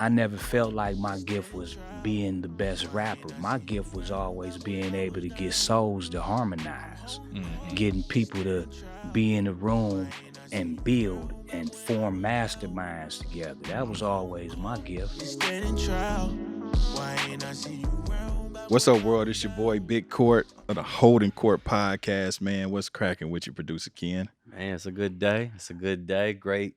I never felt like my gift was being the best rapper. My gift was always being able to get souls to harmonize, getting people to be in the room and build and form masterminds together. That was always my gift. What's up, world? It's your boy Big Court of the Holding Court podcast, man. What's cracking with you, producer Ken? Man, it's a good day. It's a good day. Great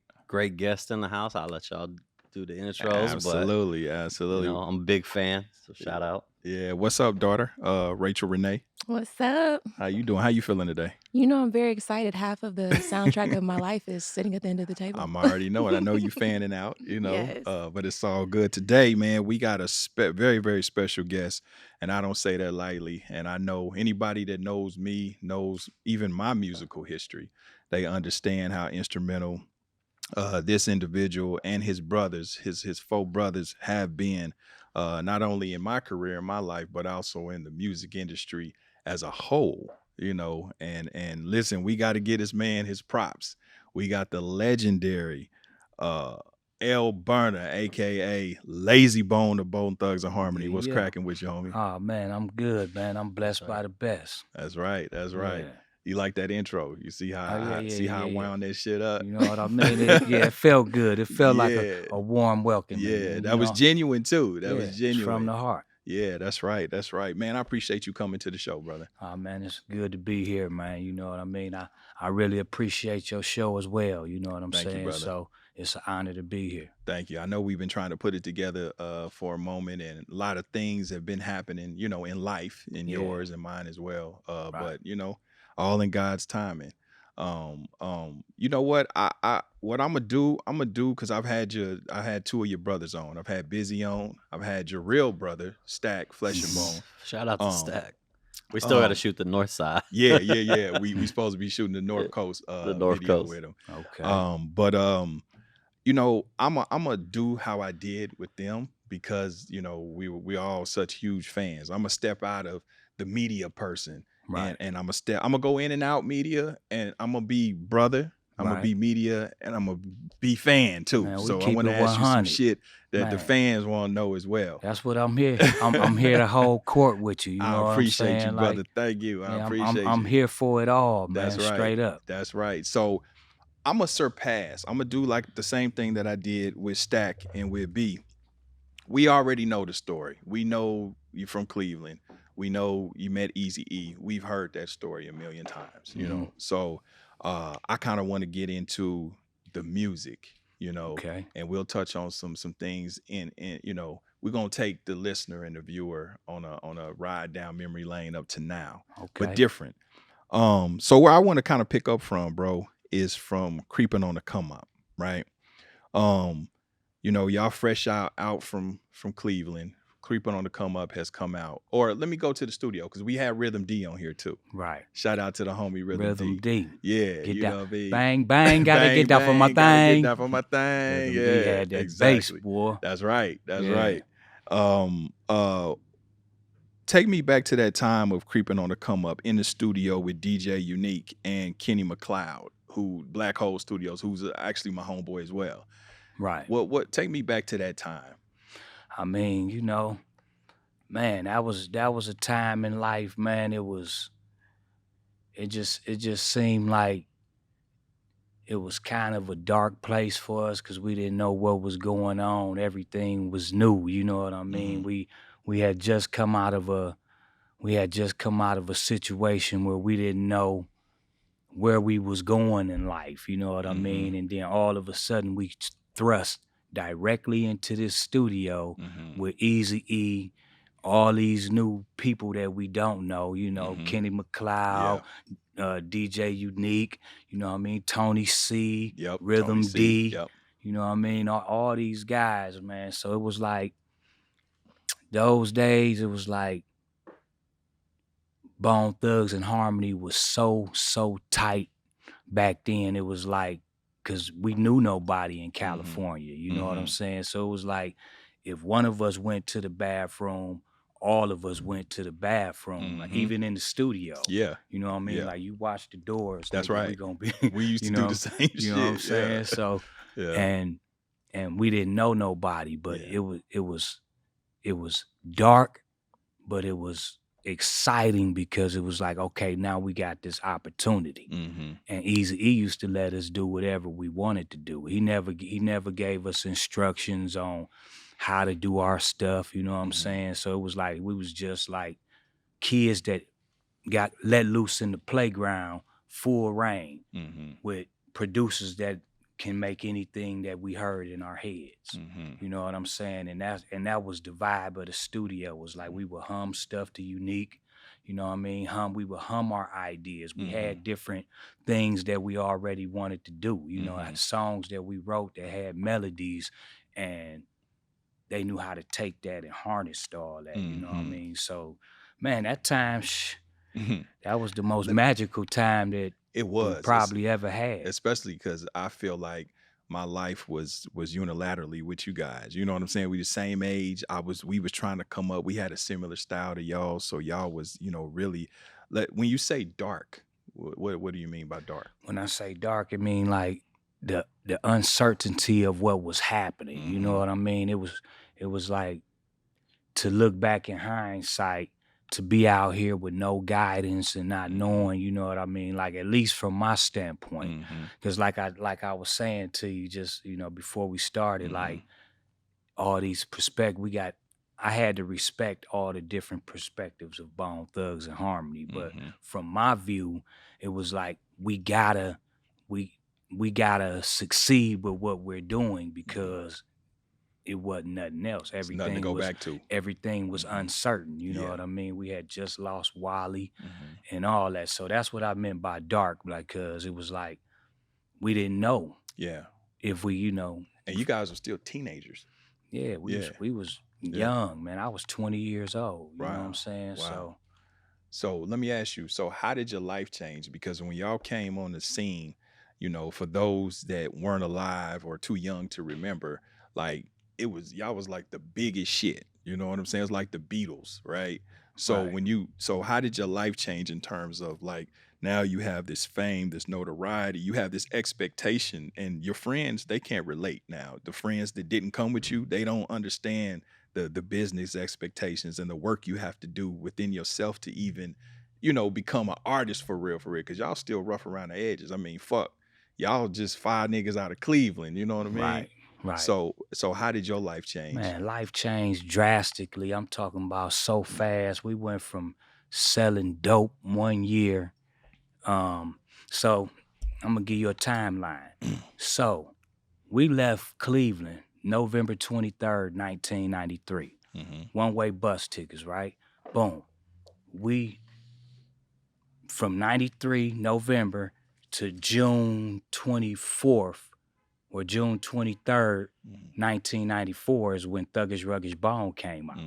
guest in the house. I'll let y'all do the intros. Absolutely. But, I'm a big fan, so shout out. Yeah. What's up, daughter? Rachel Renee. What's up? How you doing? How you feeling today? I'm very excited. Half of the soundtrack of my life is sitting at the end of the table. I'm already knowing. I know you fanning out, Yes. But it's all good. Today, man, we got a very, very special guest, and I don't say that lightly. And I know anybody that knows me, knows even my musical history. They understand how instrumental this individual and his brothers, his four brothers, have been not only in my career, in my life, but also in the music industry as a whole, and listen, we got to get this man his props. We got the legendary L Burner, aka Layzie Bone of Bone Thugz-N-Harmony. What's cracking with you, homie? Oh man, I'm good, man. I'm blessed by the best. That's right. Yeah. You like that intro? You see how I wound that shit up? You know what I mean? It felt good. It felt like a warm welcome. Yeah, that was genuine too. That was genuine. From the heart. Yeah, that's right. That's right. Man, I appreciate you coming to the show, brother. Oh man, it's good to be here, man. You know what I mean? I really appreciate your show as well. You know what I'm saying? You, brother. So it's an honor to be here. Thank you. I know we've been trying to put it together for a moment, and a lot of things have been happening, in life, in yours and mine as well. Right. But all in God's timing. You know what? What I'm gonna do because I had two of your brothers on. I've had Busy on. I've had your real brother, Stack, Flesh and Bone. Shout out to Stack. We still got to shoot the north side. Yeah. We supposed to be shooting the North Coast the North video Coast with him. Okay. I'm gonna do how I did with them because we all such huge fans. I'm gonna step out of the media person. Right. And I'm gonna go in and out media, and I'm gonna be brother. I'm gonna be media, and I'm gonna be fan too. Man, so I want to ask you some shit that the fans want to know as well. That's what I'm here. I'm here to hold court with you. You know I appreciate what I'm saying? you, brother. Thank you. I appreciate you. I'm here for it all, man. That's right. Straight up. That's right. So I'm gonna surpass. I'm gonna do like the same thing that I did with Stack and with B. We already know the story. We know you're from Cleveland. We know you met Eazy-E. We've heard that story a million times, So I kind of want to get into the music, Okay. and we'll touch on some things in we're gonna take the listener and the viewer on a ride down memory lane up to now, but different. So where I want to kind of pick up from, bro, is from Creeping on the Come Up, right? Y'all fresh out from Cleveland. Creeping on the Come Up has come out. Or let me go to the studio because we had Rhythm D on here too. Right. Shout out to the homie Rhythm D. Yeah. Get you that. know what I mean? Bang, bang, gotta get that for my thing. Get that for my thing. Rhythm Yeah. D had that exactly. bass, boy. That's right. Take me back to that time of Creeping on the Come Up in the studio with DJ Unique and Kenny McLeod, who Black Hole Studios, who's actually my homeboy as well. Right. What take me back to that time? I mean, man, that was a time in life, man. It just seemed like it was kind of a dark place for us because we didn't know what was going on. Everything was new, you know what I mean? Mm-hmm. We had just come out of a situation where we didn't know where we was going in life, you know what I mean? And then all of a sudden we thrust directly into this studio with Eazy-E, all these new people that we don't know, Kenny McLeod, DJ Unique, you know what I mean, Tony C, Rhythm D, you know what I mean, all these guys, man. So it was like, those days, it was like Bone Thugz-N-Harmony was so tight back then. It was like, because we knew nobody in California, you know what I'm saying? So it was like, if one of us went to the bathroom, all of us went to the bathroom, like even in the studio. Yeah. You know what I mean? Yeah. Like you watch the doors. That's like, right. We gonna be. We used to do the same shit. You know what I'm saying? So, and and we didn't know nobody, but Yeah. it was dark, but it was exciting because it was like, okay, now we got this opportunity. Mm-hmm. And Eazy-E used to let us do whatever we wanted to do. He never gave us instructions on how to do our stuff, you know what I'm saying? So it was like we was just like kids that got let loose in the playground, full reign, Mm-hmm. with producers that can make anything that we heard in our heads. Mm-hmm. You know what I'm saying? And that was the vibe of the studio. Was like we would hum stuff to Unique. You know what I mean? We would hum our ideas. We had different things that we already wanted to do. You know, songs that we wrote that had melodies, and they knew how to take that and harness all that. You know what I mean? So, man, that time, that was the most magical time that It we was probably ever had. especially because I feel like my life was unilaterally with you guys. You know what I'm saying? We the same age. We was trying to come up. We had a similar style to y'all, so y'all was, you know, really. When you say dark, what do you mean by dark? When I say dark, I mean like the uncertainty of what was happening. You know what I mean? It was like, to look back in hindsight, to be out here with no guidance and not knowing, you know what I mean? Like, at least from my standpoint. Because like I was saying to you just, you know, before we started, like all these I had to respect all the different perspectives of Bone Thugz-N-Harmony. But from my view, it was like we gotta succeed with what we're doing, because it wasn't nothing else. It's nothing to go back to. Everything was uncertain. You know what I mean? We had just lost Wally and all that. So that's what I meant by dark, like, cause it was like we didn't know. Yeah. If we, you know. And you guys were still teenagers. Yeah, we was young, man. I was 20 years old. You know what I'm saying? Wow. So let me ask you, so how did your life change? Because when y'all came on the scene, you know, for those that weren't alive or too young to remember, like, y'all was like the biggest shit. You know what I'm saying? It's like the Beatles, right? So so how did your life change in terms of, like, now you have this fame, this notoriety, you have this expectation, and your friends, they can't relate now. The friends that didn't come with you, they don't understand the business expectations and the work you have to do within yourself to even, you know, become an artist for real, because y'all still rough around the edges. I mean, fuck, y'all just 5 niggas out of Cleveland, you know what I mean? Right. So how did your life change? Man, life changed drastically. I'm talking about so fast. We went from selling dope 1 year. So I'm gonna give you a timeline. So we left Cleveland November 23rd, 1993. One-way bus tickets, right? Boom. We, from 93 November to June 24th or June 23rd, 1994 is when Thuggish Ruggish Bone came out.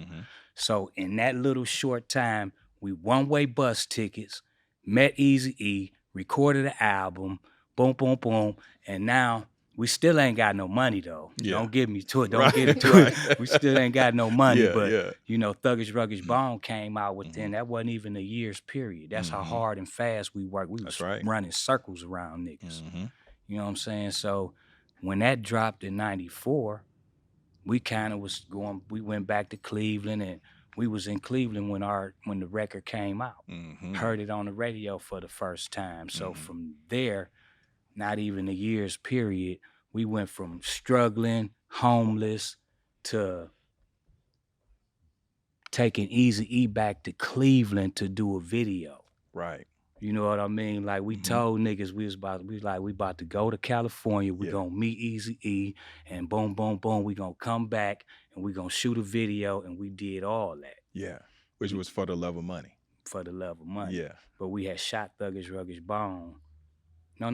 So in that little short time, we one-way bus tickets, met Eazy-E, recorded an album, boom, boom, boom, and now we still ain't got no money though. Don't get me to it. Don't get into it. We still ain't got no money, but you know, Thuggish Ruggish Bone came out within that wasn't even a year's period. That's how hard and fast we worked. We was running circles around niggas. You know what I'm saying? So when that dropped in 94, we kind of was going, we went back to Cleveland, and we was in Cleveland when the record came out. Heard it on the radio for the first time. So from there, not even a year's period, we went from struggling, homeless, to taking Eazy-E back to Cleveland to do a video. Right. You know what I mean? Like, we told niggas we about to go to California. We gonna meet Eazy-E, and boom, boom, boom. We gonna come back and we gonna shoot a video, and we did all that. Yeah, which was for the love of money. For the love of money. Yeah. But we had shot Thuggish Ruggish Bone. No.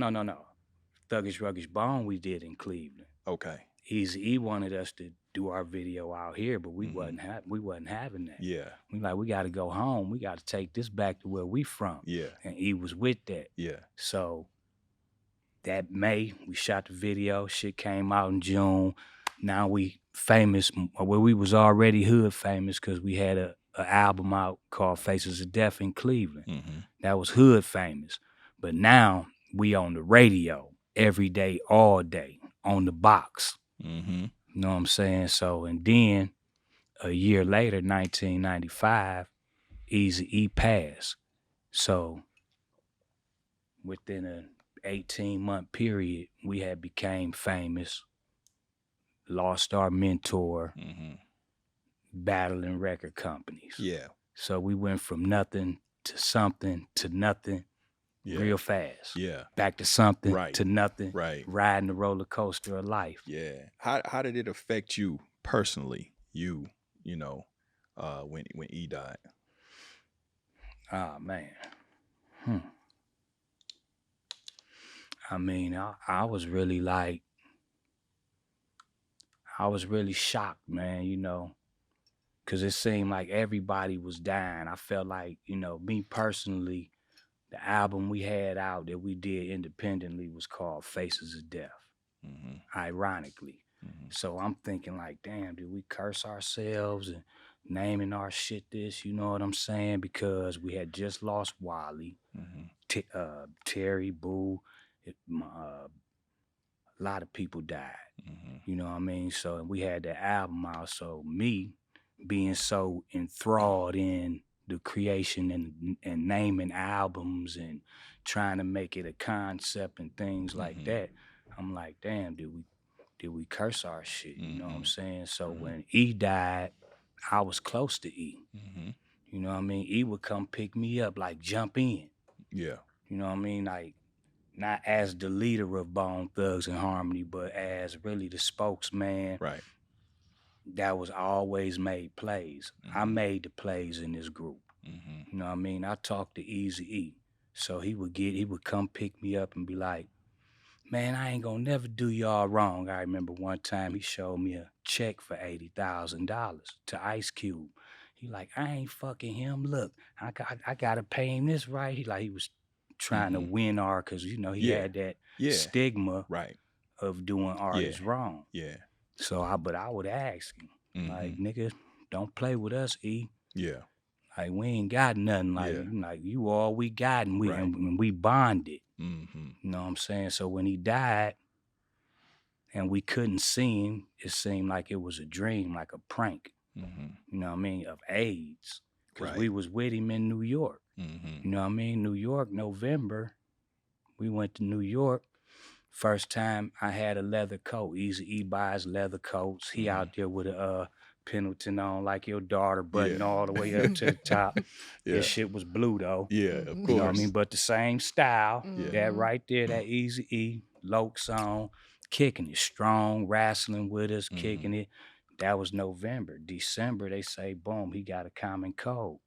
Thuggish Ruggish Bone we did in Cleveland. Okay. Eazy-E wanted us to do our video out here, but we wasn't having that. Yeah. We like, we got to go home. We got to take this back to where we from. Yeah. And E was with that. Yeah. So that May, we shot the video. Shit came out in June. Now we famous. Well, we was already hood famous because we had a album out called Faces of Death in Cleveland. That was hood famous. But now we on the radio every day, all day, on the box. Mm-hmm. You know what I'm saying? So, and then a year later, 1995, Eazy-E passed. So within an 18-month period, we had became famous, lost our mentor, Mm-hmm. battling record companies. Yeah. So we went from nothing to something to nothing Yeah. real fast. Yeah. Back to something Right. to nothing. Right. Riding the roller coaster of life. Yeah. How did it affect you personally? You know, when E died. Oh man. I mean, I was really like, I was really shocked, man, you know, because it seemed like everybody was dying. I felt like, you know, me personally, the album we had out that we did independently was called Faces of Death, ironically. So I'm thinking like, damn, did we curse ourselves and naming our shit this, you know what I'm saying? Because we had just lost Wally, Terry, Boo, a lot of people died. You know what I mean? So we had that album out. So me being so enthralled in the creation and naming albums and trying to make it a concept and things like that, I'm like, damn, did we curse our shit? You know what I'm saying? So when E died, I was close to E. You know what I mean? E would come pick me up, like jump in. Yeah. You know what I mean? Like, not as the leader of Bone Thugz-N-Harmony, but as really the spokesman. Right. That was always made plays. I made the plays in this group. You know what I mean? I talked to Eazy-E. So he would come pick me up and be like, man, I ain't gonna never do y'all wrong. I remember one time he showed me a check for $80,000 to Ice Cube. He like, I ain't fucking him. Look, I gotta pay him this right. He was trying to win our, cause you know he had that stigma of doing artists wrong. Yeah. So I would ask him, like, nigga, don't play with us, E. Yeah. Like, we ain't got nothing. Like you all we got, and we bonded. You know what I'm saying? So when he died and we couldn't see him, it seemed like it was a dream, like a prank. You know what I mean? Of AIDS. Because we was with him in New York. You know what I mean? New York, November. We went to New York. First time I had a leather coat. Eazy-E buys leather coats. He out there with a Pendleton on like your daughter, button all the way up to the top. His shit was blue though. Yeah, of course. You know what I mean? But the same style. Yeah. That right there, that Eazy-E, Lokes on, kicking it strong, wrestling with us, kicking it. That was November. December, they say, boom, he got a common cold.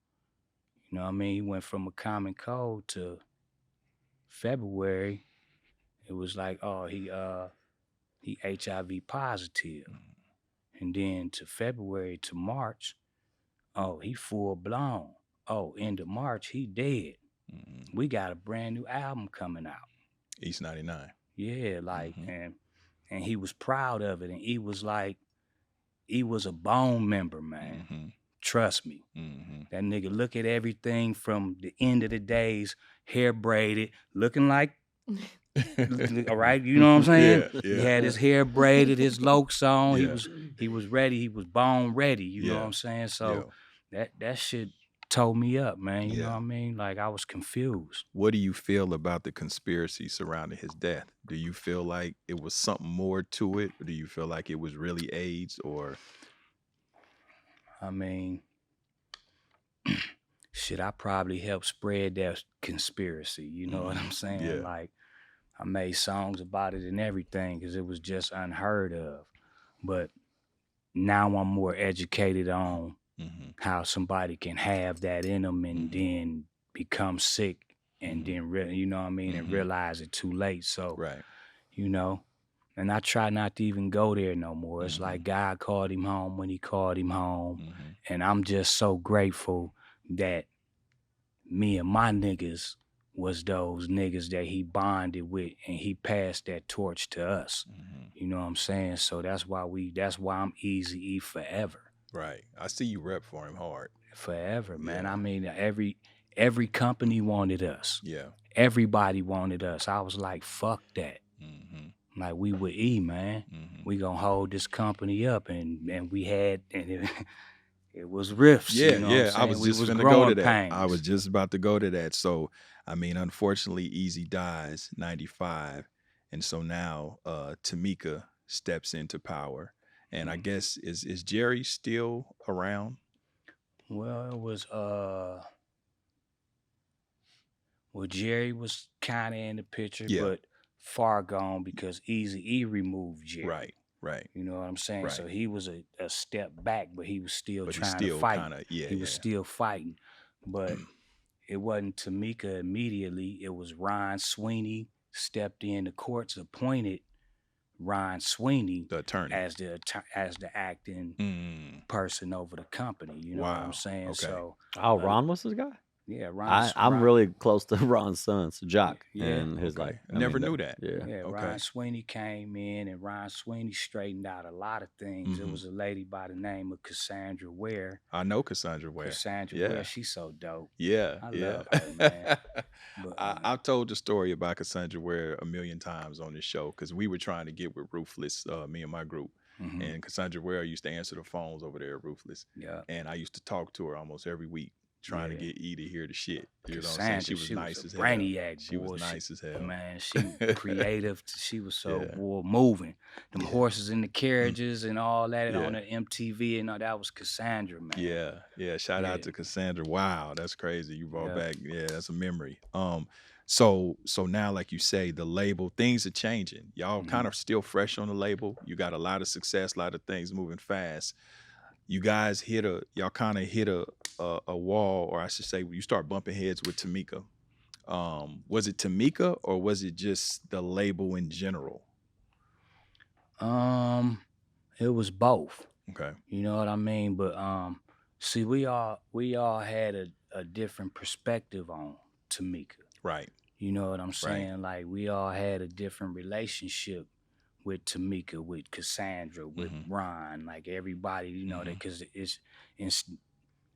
You know what I mean? He went from a common cold to February. It was like, oh, he HIV positive. And then to February to March, oh, he full blown. Oh, end of March, he dead. We got a brand new album coming out. East 99. Yeah, like, and he was proud of it. And he was like, he was a Bone member, man. Trust me. That nigga look at everything from the end of the days, hair braided, looking like, all right, you know what I'm saying? Yeah. He had his hair braided, his Lokes on. He was ready. He was Bone ready. You know what I'm saying? So that shit tore me up, man. You know what I mean? Like, I was confused. What do you feel about the conspiracy surrounding his death? Do you feel like it was something more to it? Or do you feel like it was really AIDS or? I mean, shit, I probably helped spread that conspiracy. You know what I'm saying? Yeah. Like, I made songs about it and everything because it was just unheard of. But now I'm more educated on how somebody can have that in them and then become sick and then, you know what I mean, and realize it too late. So, you know, and I try not to even go there no more. It's like God called him home when he called him home. And I'm just so grateful that me and my niggas was those niggas that he bonded with and he passed that torch to us. You know what I'm saying? So that's why I'm Eazy-E forever. Right. I see you rep for him hard. Forever, man. I mean, every company wanted us. Yeah. Everybody wanted us. I was like, fuck that. Like we with E, man. We gonna hold this company up, and we had, and it was rifts. Yeah, You know what I'm yeah. I saying? was We just was finna go to growing that. I was pains. just about to go to that. So, I mean, unfortunately, Easy dies 95. And so now Tamika steps into power. And I guess is Jerry still around? Well, it was well, Jerry was kind of in the picture, Yeah. but far gone because Eazy-E removed Jerry. Right, right, You know what I'm saying? right. So he was a step back, but he was still But he's trying to still fight. kind of, yeah, He was yeah. still fighting. But it wasn't Tamika immediately. It was Ron Sweeney stepped in. The courts appointed Ron Sweeney The attorney. as the acting person over the company. You know what I'm Wow. saying? Okay. So Ron was his guy? yeah, Ron. I'm really close to Ron's son, so Jock, Yeah, and his Okay. like. Never knew that. Yeah. Yeah, Okay. Ron Sweeney came in, and Ron Sweeney straightened out a lot of things. There was a lady by the name of Cassandra Ware. I know Cassandra Ware. Cassandra Yeah. Ware, she's so dope. Yeah, I yeah. love her, man. But I've told the story about Cassandra Ware a million times on this show because we were trying to get with Ruthless, me and my group. And Cassandra Ware used to answer the phones over there at Ruthless. yeah, And I used to talk to her almost every week, trying to get E to hear the shit. You know what I'm saying? Cassandra, She was nice as hell. brainiac, She was boy. nice as hell. Man, she creative. She was so Yeah. boy moving. Them Yeah. horses in the carriages and all that Yeah. on the MTV and all that was Cassandra, man. Yeah, yeah. Shout Yeah. out to Cassandra. Wow, that's crazy. You brought Yeah. back, yeah, that's a memory. So now, like you say, the label, things are changing. Y'all kind of still fresh on the label. You got a lot of success, a lot of things moving fast. You guys y'all kind of hit a wall, or I should say, you start bumping heads with Tamika. Was it Tamika or was it just the label in general? It was both. Okay. You know what I mean? But see, we all had a different perspective on Tamika. Right. You know what I'm saying? Like we all had a different relationship with Tamika, with Cassandra, with Ron, like everybody, you know, that because it's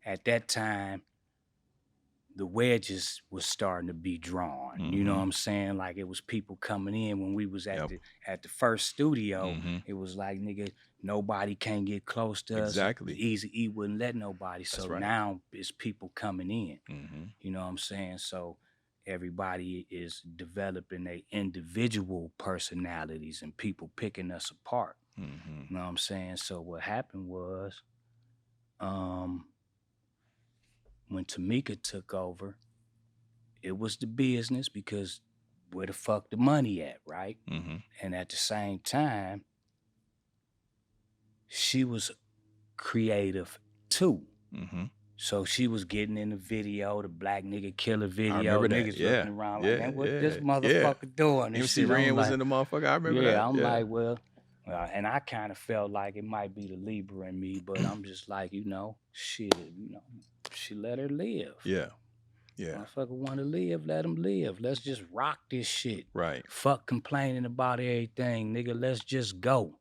at that time the wedges was starting to be drawn. You know what I'm saying? Like it was people coming in when we was at the first studio. It was like, nigga, nobody can get close to us. Exactly. Eazy-E wouldn't let nobody. So now it's people coming in. You know what I'm saying? So everybody is developing their individual personalities and people picking us apart. You know what I'm saying? So what happened was, when Tamika took over, it was the business because where the fuck the money at, right? And at the same time, she was creative too. So she was getting in the video, the Black Nigga Killer video. I remember that. Niggas Yeah. looking around Yeah, like, man, what yeah, this yeah. motherfucker doing? And MC shit. Ren I'm was like, in the motherfucker. I remember that. yeah, I'm like, well, and I kind of felt like it might be the Libra in me, but I'm just like, you know, shit, you know, she let her live. Yeah. Yeah. Motherfucker want to live, let him live. Let's just rock this shit. Right. Fuck complaining about everything, nigga. Let's just go.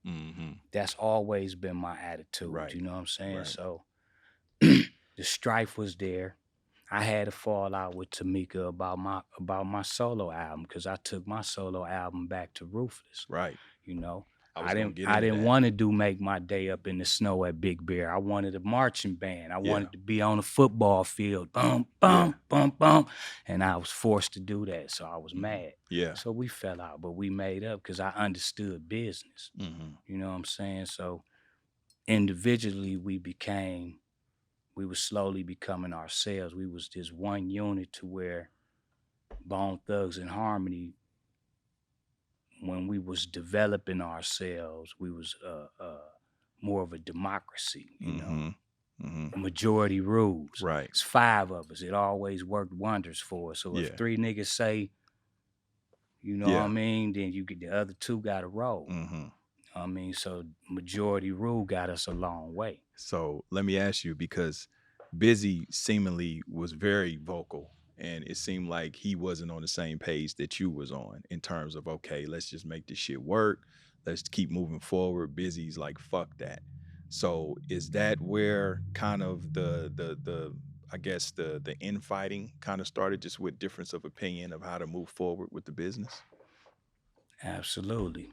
That's always been my attitude. Right. You know what I'm saying? Right. So the strife was there. I had a fallout with Tamika about my solo album because I took my solo album back to Ruthless. Right. You know, I didn't want to do Make My Day Up in the Snow at Big Bear. I wanted a marching band. I wanted to be on a football field. Bum, bum, bum, bum. And I was forced to do that. So I was mad. Yeah. So we fell out, but we made up because I understood business. You know what I'm saying? So individually we were slowly becoming ourselves. We was this one unit to where Bone Thugz-N-Harmony, when we was developing ourselves, we was more of a democracy, you know. Majority rules. Right. It's 5 of us. It always worked wonders for us. So if Yeah. 3 niggas say, you know what I mean, then you get the other 2 got to roll. I mean, so majority rule got us a long way. So let me ask you, because Busy seemingly was very vocal, and it seemed like he wasn't on the same page that you was on in terms of, okay, let's just make this shit work. Let's keep moving forward. Busy's like, fuck that. So is that where kind of the I guess the infighting kind of started, just with difference of opinion of how to move forward with the business? Absolutely.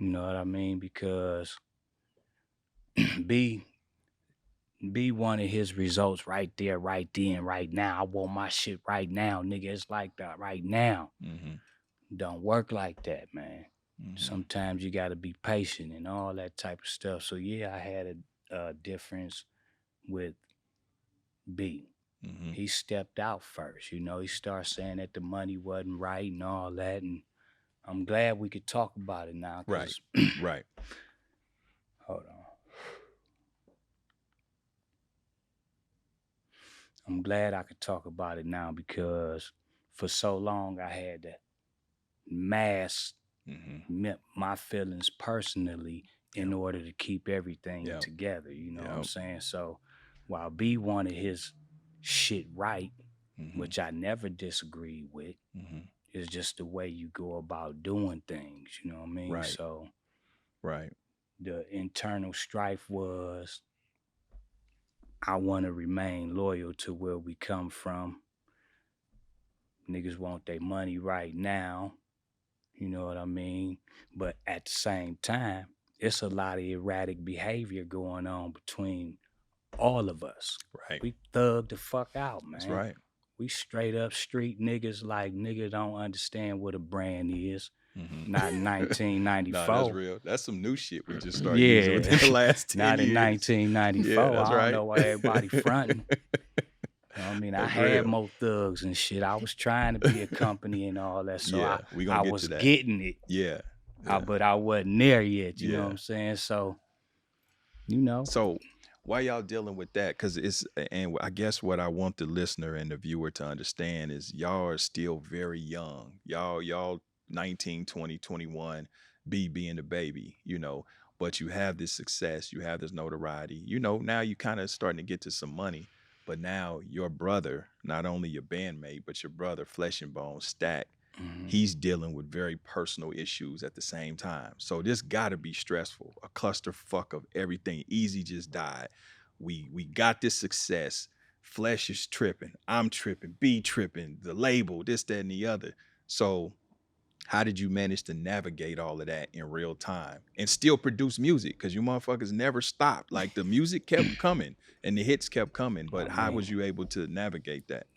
You know what I mean? Because B wanted his results right there, right then, right now. I want my shit right now, nigga. It's like that right now. Mm-hmm. Don't work like that, man. Mm-hmm. Sometimes you got to be patient and all that type of stuff. So yeah, I had a difference with B. Mm-hmm. He stepped out first, you know. He started saying that the money wasn't right and all that, and I'm glad we could talk about it now. Right. 'Cause Right. hold on. I'm glad I could talk about it now because for so long I had to mask Mm-hmm. my feelings personally in Yep. order to keep everything Yep. together. You know what I'm Yep. saying? So while B wanted his shit right, Mm-hmm. which I never disagreed with, Mm-hmm. it's just the way you go about doing things. You know what I mean? Right. So Right. the internal strife was I want to remain loyal to where we come from. Niggas want their money right now. You know what I mean? But at the same time, it's a lot of erratic behavior going on between all of us. Right. We thug the fuck out, man. That's right. We straight up street niggas like niggas don't understand what a brand is. Mm-hmm. Not in 1994. No, that's real. That's some new shit we just started using within the last 10 Not years. in 1994. Yeah, that's I don't right. know why everybody fronting. You know what I mean? I That's had real. more thugs and shit. I was trying to be a company and all that. So Yeah, we gonna I get was to that. getting it. Yeah. But I wasn't there yet. You know Yeah. what I'm saying? So, you know. So why y'all dealing with that? Because it's, and I guess what I want the listener and the viewer to understand is y'all are still very young. Y'all 19, 20, 21, B being the baby, you know, but you have this success, you have this notoriety, you know, now you kind of starting to get to some money, but now your brother, not only your bandmate, but your brother, Flesh and Bone, Stack, he's dealing with very personal issues at the same time. So this gotta be stressful, a clusterfuck of everything. Eazy just died. We got this success. Flesh is tripping. I'm tripping. B tripping. The label, this, that, and the other. So how did you manage to navigate all of that in real time and still produce music? Because you motherfuckers never stopped. Like the music kept coming and the hits kept coming. But how was you able to navigate that?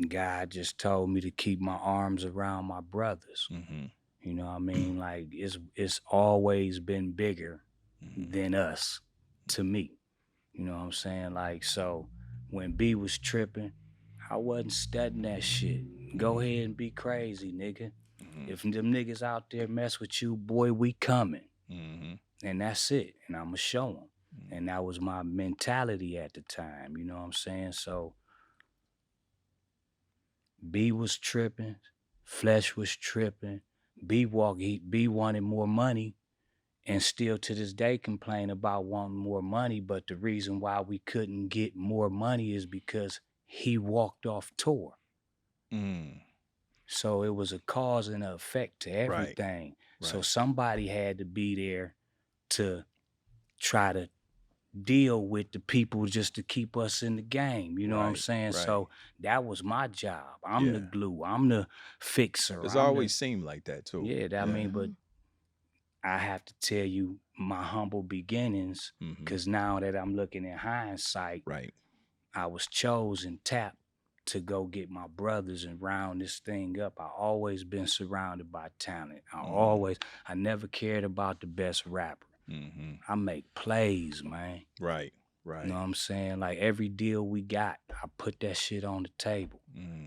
God just told me to keep my arms around my brothers. Mm-hmm. You know what I mean? Like it's always been bigger than us to me. You know what I'm saying? Like, so when B was tripping, I wasn't studying that shit. Go ahead and be crazy, nigga. If them niggas out there mess with you, boy, we coming. And that's it. And I'ma show them. And that was my mentality at the time. You know what I'm saying? So B was tripping, Flesh was tripping, B wanted more money, and still to this day complain about wanting more money. But the reason why we couldn't get more money is because he walked off tour. So it was a cause and an effect to everything. Right. So somebody had to be there to try to deal with the people just to keep us in the game. You know what I'm saying? Right. So that was my job. I'm the glue. I'm the fixer. It's always seemed like that too. Yeah, I mean, but I have to tell you my humble beginnings, because now that I'm looking in hindsight, I was chosen, tapped to go get my brothers and round this thing up. I always been surrounded by talent. I never cared about the best rapper. I make plays, man. Right. You know what I'm saying? Like every deal we got, I put that shit on the table.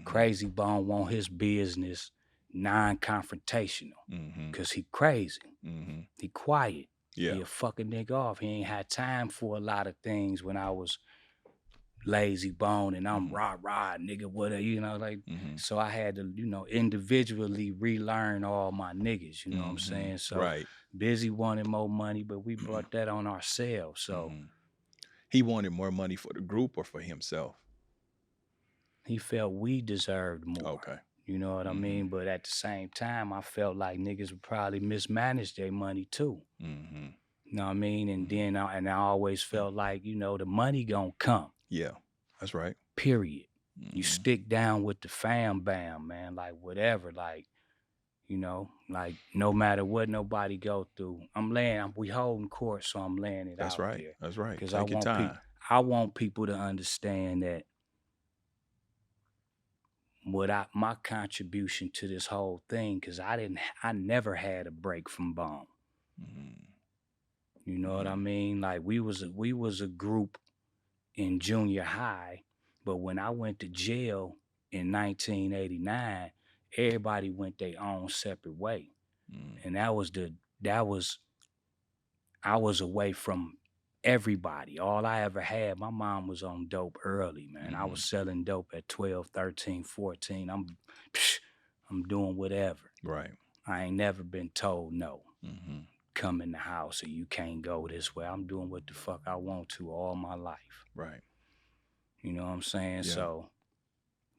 Crazy Bone want his business non-confrontational because he crazy. He quiet. He a fucking nigga off. He ain't had time for a lot of things when I was Layzie Bone and I'm rah nigga, whatever, you know, like so I had to, you know, individually relearn all my niggas, you know what I'm saying? So Busy wanted more money, but we brought that on ourselves. So he wanted more money for the group or for himself? He felt we deserved more. Okay. You know what I mean? But at the same time, I felt like niggas would probably mismanage their money too. You know what I mean? And then I always felt like, you know, the money gonna come. Yeah, that's right. Period. You stick down with the fam bam, man, like whatever. Like You know, like no matter what nobody go through, we holding court, so I'm laying it That's out right. there. That's right. Cause Take your time. I want people to understand that my contribution to this whole thing, cause I never had a break from Bone. Mhm. You know what I mean? Like we was a group in junior high, but when I went to jail in 1989, everybody went their own separate way. Mm. And I was away from everybody. All I ever had, my mom was on dope early, man. I was selling dope at 12, 13, 14. I'm doing whatever. Right. I ain't never been told no. Mhm. Come in the house or you can't go this way. I'm doing what the fuck I want to all my life. Right. You know what I'm saying? Yeah. So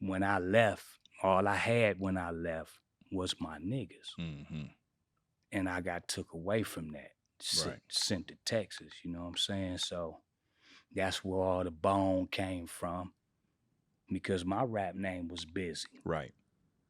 when I left, all I had when I left was my niggas. Mhm. And I got took away from that. Right. Sent to Texas, you know what I'm saying? So that's where all the Bone came from. Because my rap name was Busy. Right.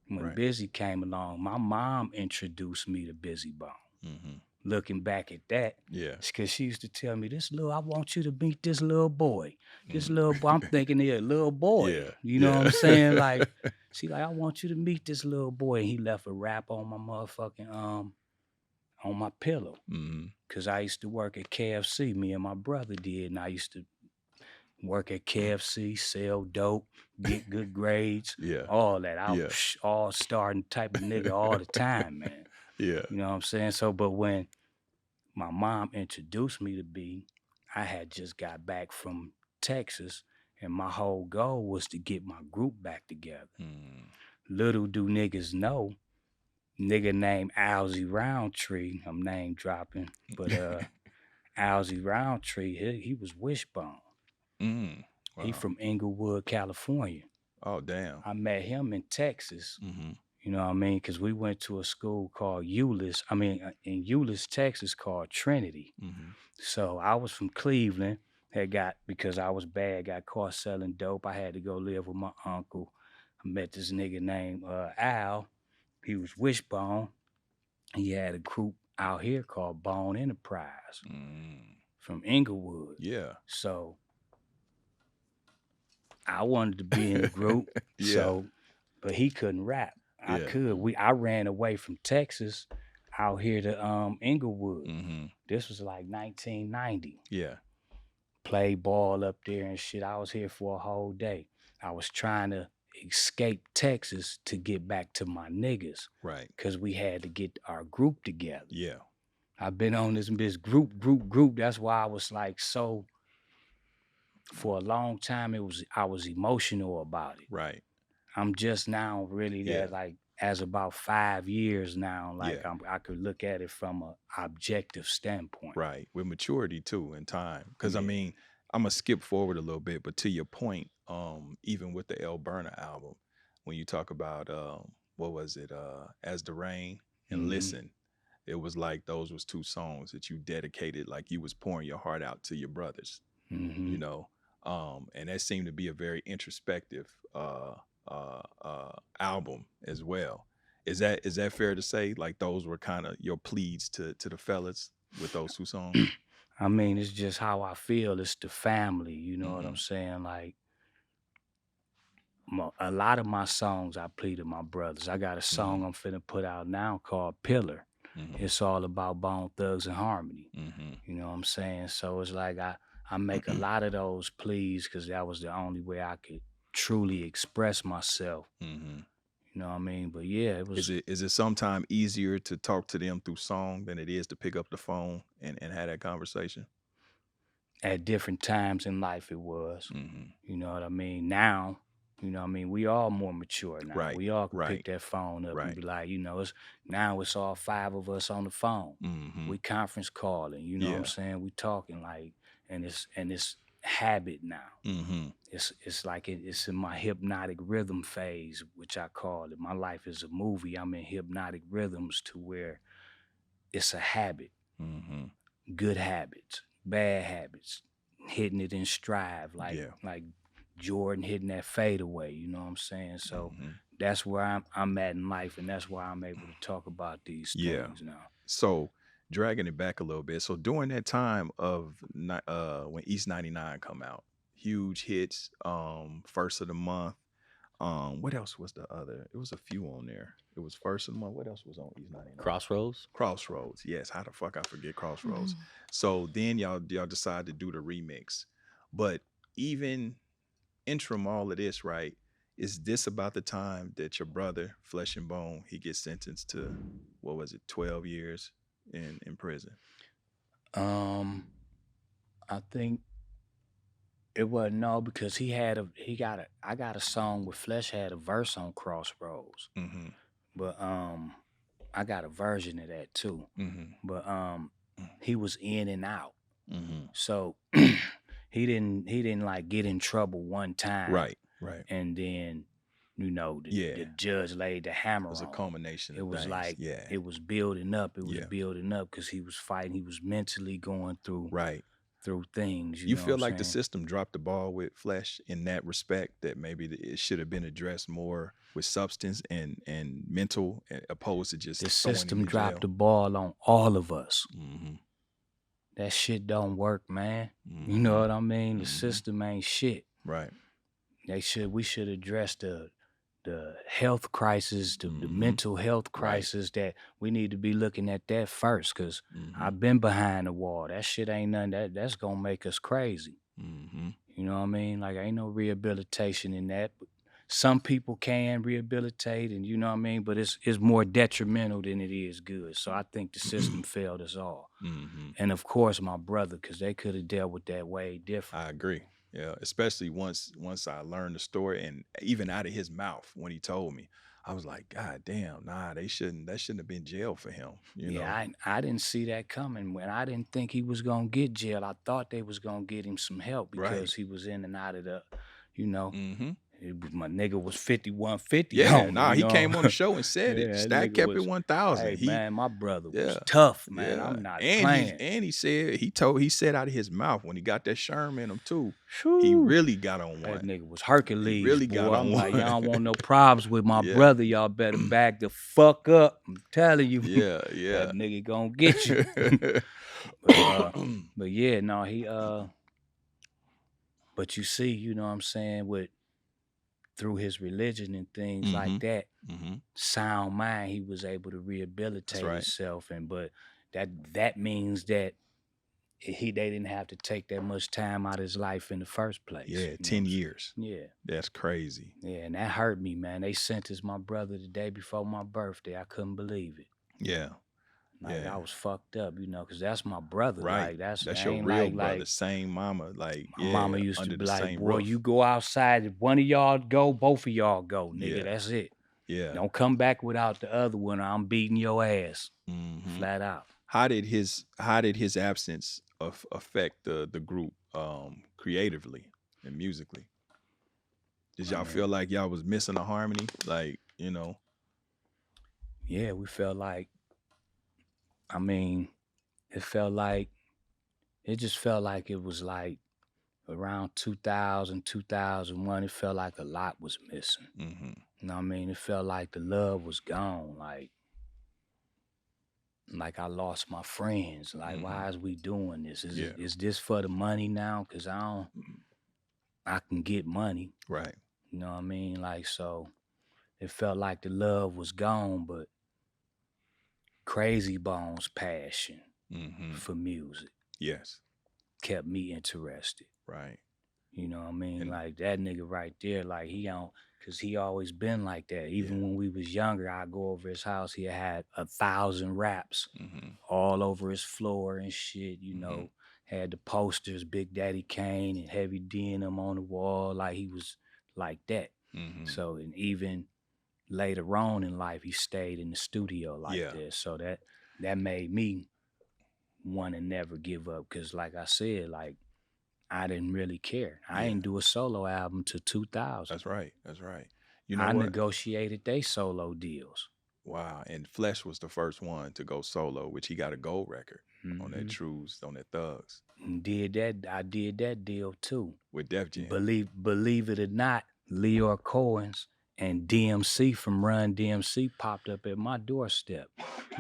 When Right. Busy came along, my mom introduced me to Busy Bone. Mhm. Looking back at that, Yeah. because she used to tell me, I want you to meet this little boy. This Mm. little boy, I'm thinking he a little boy. Yeah. You know Yeah. what I'm saying? Like, she like, I want you to meet this little boy. And he left a rap on my motherfucking, on my pillow. Mhm. Because I used to work at KFC, me and my brother did. And I used to work at KFC, sell dope, get good grades, Yeah. all that. I Yeah. was all starting type of nigga all the time, man. Yeah. You know what I'm saying? So, but when my mom introduced me to B, I had just got back from Texas, and my whole goal was to get my group back together. Mm. Little do niggas know, nigga named Layzie Roundtree, I'm name dropping, but Layzie Roundtree, he was Wishbone. Mm. He Wow. from Inglewood, California. Oh, damn. I met him in Texas. Mhm. You know what I mean? Because we went to a school called Euless. I mean, in Euless, Texas, called Trinity. Mhm. So I was from Cleveland. Because I was bad, got caught selling dope. I had to go live with my uncle. I met this nigga named Al. He was Wishbone. He had a group out here called Bone Enterprise Mm. from Inglewood. Yeah. So I wanted to be in the group. Yeah. But he couldn't rap. I Yeah. could. I ran away from Texas out here to Inglewood. Mhm. This was like 1990. Yeah. Played ball up there and shit. I was here for a whole day. I was trying to escape Texas to get back to my niggas. Right. Cause we had to get our group together. Yeah. I've been on this group. That's why I was like so. For a long time, I was emotional about it. Right. I'm just now really Yeah. that like as about 5 years now, like Yeah. I could look at it from a objective standpoint. Right. With maturity too and time. Because I Yeah. mean, I'm gonna skip forward a little bit, but to your point, even with the El Burner album, when you talk about what was it, As the Rain and Mhm. Listen, it was like those was two songs that you dedicated, like you was pouring your heart out to your brothers, you Mhm. know. And that seemed to be a very introspective album as well. Is that fair to say? Like those were kind of your pleads to the fellas with those two songs? I mean, it's just how I feel. It's the family, you know what I'm Mhm. saying? Like a lot of my songs I plead to my brothers. I got a song I'm finna put out now called Pillar. Mhm. It's all about Bone Thugz-N-Harmony. Mhm. You know what I'm saying? So it's like I make a lot of those pleas because that was the only way I could truly express myself. Mhm. You know what I mean? But yeah, it was Is it sometime easier to talk to them through song than it is to pick up the phone and have that conversation? at different times in life it was. Mhm. You know what I mean? Now, you know what I mean, we all more mature now. Right, We all can right, pick that phone up right. and be like, you know, it's all 5 of us on the phone. Mhm. We conference calling, you know what I'm Yeah. saying? We talking like and it's habit now. Mhm. It's like it's in my hypnotic rhythm phase, which I call it. My life is a movie. I'm in hypnotic rhythms to where it's a habit. Mhm. Good habits, bad habits, hitting it in stride, Yeah. like Jordan hitting that fadeaway, you know what I'm saying? So Mhm. that's where I'm at in life, and that's why I'm able to talk about these Yeah. things now. So dragging it back a little bit. So during that time of when East 99 come out, huge hits, first of the month. What else was the other? It was a few on there. It was first of the month. What else was on East 99? Crossroads. Crossroads. Yes. How the fuck I forget Crossroads? Mhm. So then y'all decide to do the remix. But even interim all of this, right? Is this about the time that your brother, Flesh and Bone, he gets sentenced to, what was it, 12 years in prison? I think it wasn't, no, because I got a song with Flesh had a verse on Crossroads. Mm-hmm. But I got a version of that too. Mm-hmm. But he was in and out. Mm-hmm. So he didn't like get in trouble one time. Right. Right. And then, the Yeah. judge laid the hammer It was a on him. culmination It of was things. like Yeah. it was building up. It was Yeah. building up because he was fighting. He was mentally going through Right. things. You know feel what I'm like the saying? system dropped the ball with Flesh in that respect, that maybe it should have been addressed more with substance and mental, opposed to just The throwing him system in dropped jail? the ball on all of us. Mm-hmm. That shit don't work, man. Mm-hmm. You know what I mean? The Mhm. system ain't shit. Right. We should address the health crisis, the Mhm. mental health Right. crisis, that we need to be looking at that first, because Mm-hmm. I've been behind the wall. That shit ain't nothing that's gonna make us crazy. Mm-hmm. You know what I mean? Like, ain't no rehabilitation in that. But some people can rehabilitate, and you know what I mean, but it's more detrimental than it is good. So I think the system failed us all. Mm-hmm. And of course my brother, because they could have dealt with that way different. I agree. Yeah, especially once I learned the story, and even out of his mouth when he told me, I was like, God damn, nah, that shouldn't have been jail for him. You know? Yeah, I didn't see that coming. When I didn't think he was gonna get jail, I thought they was gonna get him some help Right. because he was in and out of the, you know, Mm-hmm. my nigga was 5150 Yeah, on him, nah, you he know? came on the show and said Yeah, it. that Stack nigga kept it was, 1,000. hey man, my brother was Yeah, tough, man. yeah, I'm not and playing. he said he said out of his mouth when he got that Sherm in him too, he Shoo. really got on That one. nigga was Hercules, He really boy. got on I'm like, one. y'all don't want no problems with my Yeah. brother. Y'all better back the fuck up. I'm telling you. Yeah, yeah. That nigga gonna get you. But yeah, no, he but you see, you know what I'm saying, through his religion and things Mhm. like that, Mm-hmm. sound mind, he was able to rehabilitate right. himself. And but that means that they didn't have to take that much time out of his life in the first place. Yeah, you know what 10 I'm saying? years. Yeah. That's crazy. Yeah, and that hurt me, man. They sentenced my brother the day before my birthday. I couldn't believe it. Yeah. Like, Yeah. I was fucked up, because that's my brother. Right. Like, that's your ain't real like brother. Same mama. Like, my yeah, mama used to under be the like, same boy, roof. you go outside. If one of y'all go, both of y'all go, nigga. Yeah. That's it. Yeah. Don't come back without the other one, or I'm beating your ass. Mhm. Flat out. How did his absence affect the group creatively and musically? Did y'all feel like y'all was missing a harmony? Like, Yeah, we felt like, it just felt like it was like around 2000, 2001, it felt like a lot was missing. Mm-hmm. You know what I mean? It felt like the love was gone. Like I lost my friends. Like, why is we doing this? Is this for the money now? Because I can get money. Right. You know what I mean? Like, so it felt like the love was gone, but Crazy Bone's passion for music Yes. kept me interested. Right. You know what I mean? Like, that nigga right there, like, because he always been like that. Even when we was younger, I'd go over his house. He had 1,000 raps all over his floor and shit, had the posters, Big Daddy Kane and Heavy D and them on the wall. Like, he was like that. So, and even later on in life, he stayed in the studio like this. So that made me want to never give up. Because like I said, like, I didn't really care. I didn't do a solo album till 2000. That's right. That's right. You know I what? negotiated they solo deals. Wow. And Flesh was the first one to go solo, which he got a gold record on that Trues, on that Thugs. And I did that deal too. With Def Jam. Believe it or not, Leor Cohen's and DMC from Run DMC popped up at my doorstep.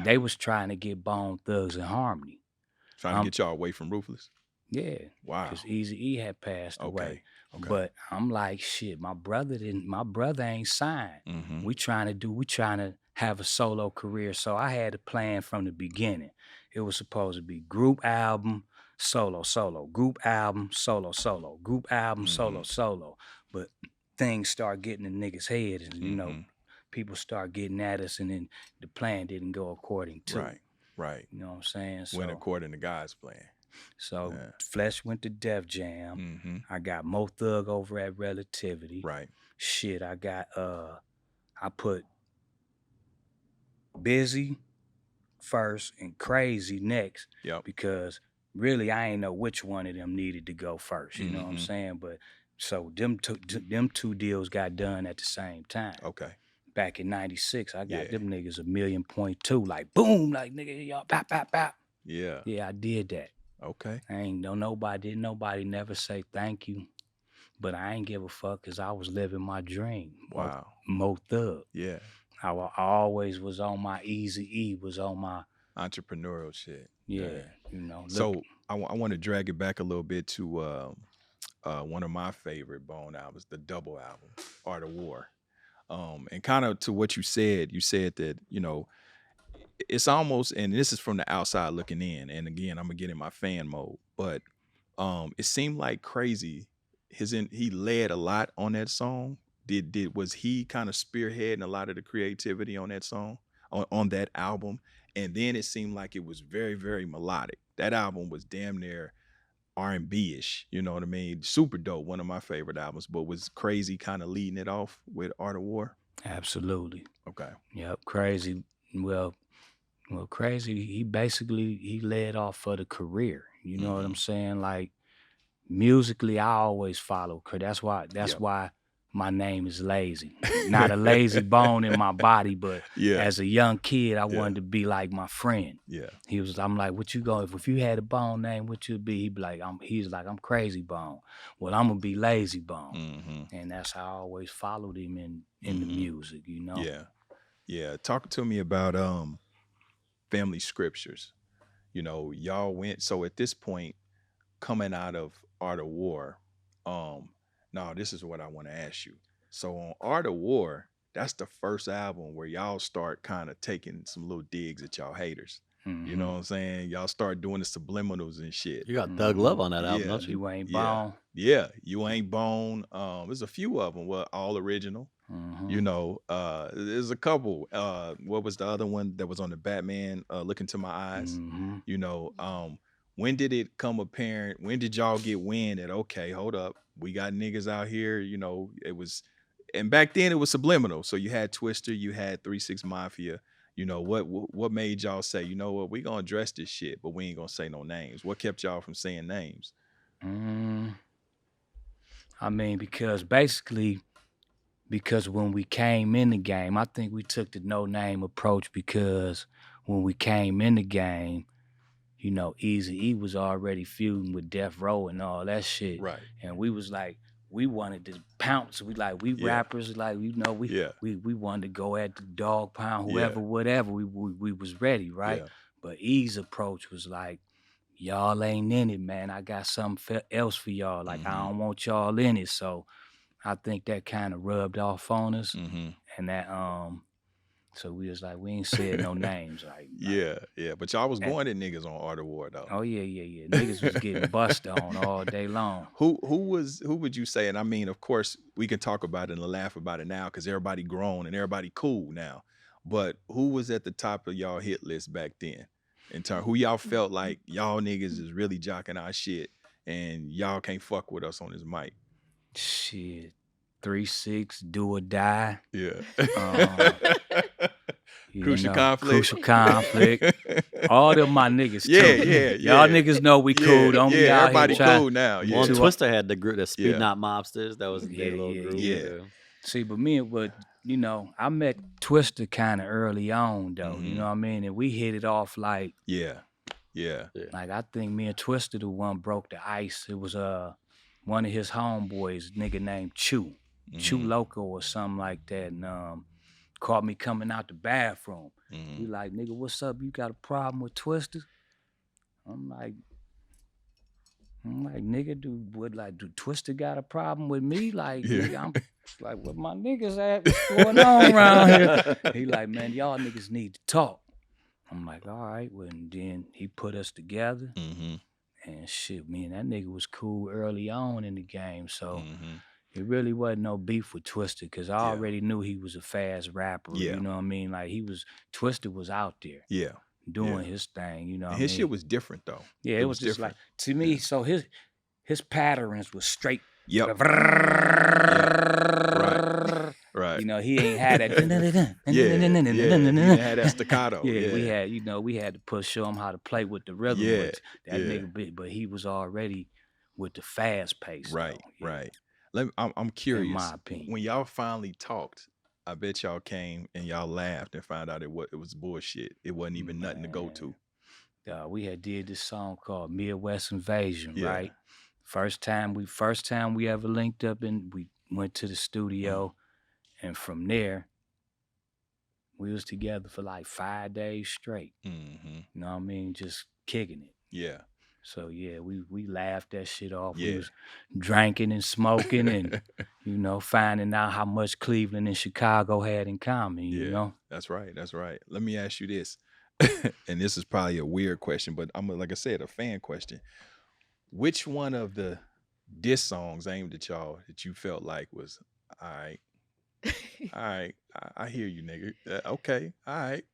They was trying to get Bone Thugz-N-Harmony. Trying to get y'all away from Ruthless? Yeah. Wow. Because Eazy-E had passed away. Okay. But I'm like, shit, my brother ain't signed. We trying to have a solo career. So I had a plan from the beginning. It was supposed to be group album, solo, group album, solo, group album, solo. But things start getting in niggas' heads, and you know, people start getting at us, and then the plan didn't go according to. Right. You know what I'm saying? So, went according to God's plan. So Flesh went to Def Jam. I got Mo Thug over at Relativity. Right. Shit, I got I put Busy first and Crazy next. Yep. Because really I ain't know which one of them needed to go first. You know what I'm saying? But so them two deals got done at the same time. Okay. Back in '96, I got them niggas $1.2 million, like boom, like nigga, y'all pop, pop, pop. Yeah. Yeah, I did that. Okay. I ain't know nobody never say thank you, but I ain't give a fuck because I was living my dream. Wow. Mo Thug. Yeah. I always was on my Eazy-E, was on my entrepreneurial shit. Yeah. You know. So I want to drag it back a little bit to one of my favorite Bone albums, the double album, Art of War. And kind of to what you said that, you know, it's almost, and this is from the outside looking in, and again, I'm gonna get in my fan mode, but it seemed like Crazy, he led a lot on that song. Was he kind of spearheading a lot of the creativity on that song, on that album? And then it seemed like it was very, very melodic. That album was damn near R&B-ish, you know what I mean? Super dope, one of my favorite albums, but was Crazy kind of leading it off with Art of War? Absolutely. Okay. Yep, Crazy. Well, Crazy, he led off for the career. You know what I'm saying? Like, musically, I always follow. That's why my name is Layzie. Not a lazy bone in my body, but as a young kid, I wanted to be like my friend. Yeah. I'm like, what you going, if you had a Bone name, what you'd be? He'd be like, I'm Crazy Bone. Well, I'm gonna be Layzie Bone. And that's how I always followed him in the music, you know? Yeah. Yeah. Talk to me about family scriptures. You know, y'all went, so at this point, coming out of Art of War, now this is what I want to ask you. So on Art of War, that's the first album where y'all start kind of taking some little digs at y'all haters. You know what I'm saying? Y'all start doing the subliminals and shit. You got Thug Love on that album, don't you? You Ain't Bone. Yeah, You Ain't Bone. There's a few of them, all original. You know, there's a couple. What was the other one that was on the Batman, Look Into My Eyes? You know, when did it come apparent? When did y'all get wind that, okay, hold up, we got niggas out here, you know, it was, and back then it was subliminal. So you had Twister, you had 3 6 Mafia. You know, what made y'all say, you know what, we gonna address this shit, but we ain't gonna say no names? What kept y'all from saying names? I mean, because when we came in the game, I think we took the no name approach because when we came in the game, you know, Eazy-E was already feuding with Death Row and all that shit. Right. And we was like, we wanted to pounce. We rappers, like, you know, we wanted to go at the dog pound, whoever, whatever. We was ready, right? Yeah. But E's approach was like, y'all ain't in it, man. I got something else for y'all. Like, I don't want y'all in it. So I think that kind of rubbed off on us. And that, so we was like, we ain't said no names. Like, yeah. But y'all was going at niggas on Art of War though. Oh yeah. Niggas was getting bust on all day long. Who would you say? And I mean, of course, we can talk about it and laugh about it now because everybody grown and everybody cool now. But who was at the top of y'all hit list back then? In terms, who y'all felt like y'all niggas is really jocking our shit and y'all can't fuck with us on this mic? Shit. 3 6, Do or Die. Yeah. Crucial Conflict. All them my niggas too. Yeah. Y'all niggas know we cool. Don't be out everybody here cool now. Yeah. Well, Twister had the group, the Speed Not Mobsters. That was their little group. Yeah. See, but you know, I met Twister kind of early on though. You know what I mean? And we hit it off like Yeah. Like I think me and Twister the one broke the ice. It was one of his homeboys, nigga named Chew. Chew Loco or something like that, and caught me coming out the bathroom. He like, nigga, what's up? You got a problem with Twister? I'm like, nigga, do Twister got a problem with me? Like, nigga, I'm like, what my niggas at? What's going on around here? He like, man, y'all niggas need to talk. I'm like, all right. Well, and then he put us together. And shit, me and that nigga was cool early on in the game. So it really wasn't no beef with Twister because I already knew he was a fast rapper. You know what I mean? Like Twister was out there. Doing his thing, you know. And his shit was different though. Yeah, it was just different. Like to me. So his patterns was straight. Right. You know, he ain't had that. He didn't have that staccato. We had to show him how to play with the rhythm. That nigga, but he was already with the fast pace. Right, though, right. I'm curious. In my opinion, when y'all finally talked, I bet y'all came and y'all laughed and found out it was bullshit. It wasn't even nothing to go to. We had did this song called Midwest Invasion, right? First time we ever linked up, and we went to the studio, and from there we was together for like 5 days straight. You know what I mean? Just kicking it. Yeah. So we laughed that shit off. We was drinking and smoking and you know, finding out how much Cleveland and Chicago had in common, you know? That's right. That's right. Let me ask you this. And this is probably a weird question, but I'm like I said, a fan question. Which one of the diss songs aimed at y'all that you felt like was all right? All right. I hear you, nigga. Okay. All right.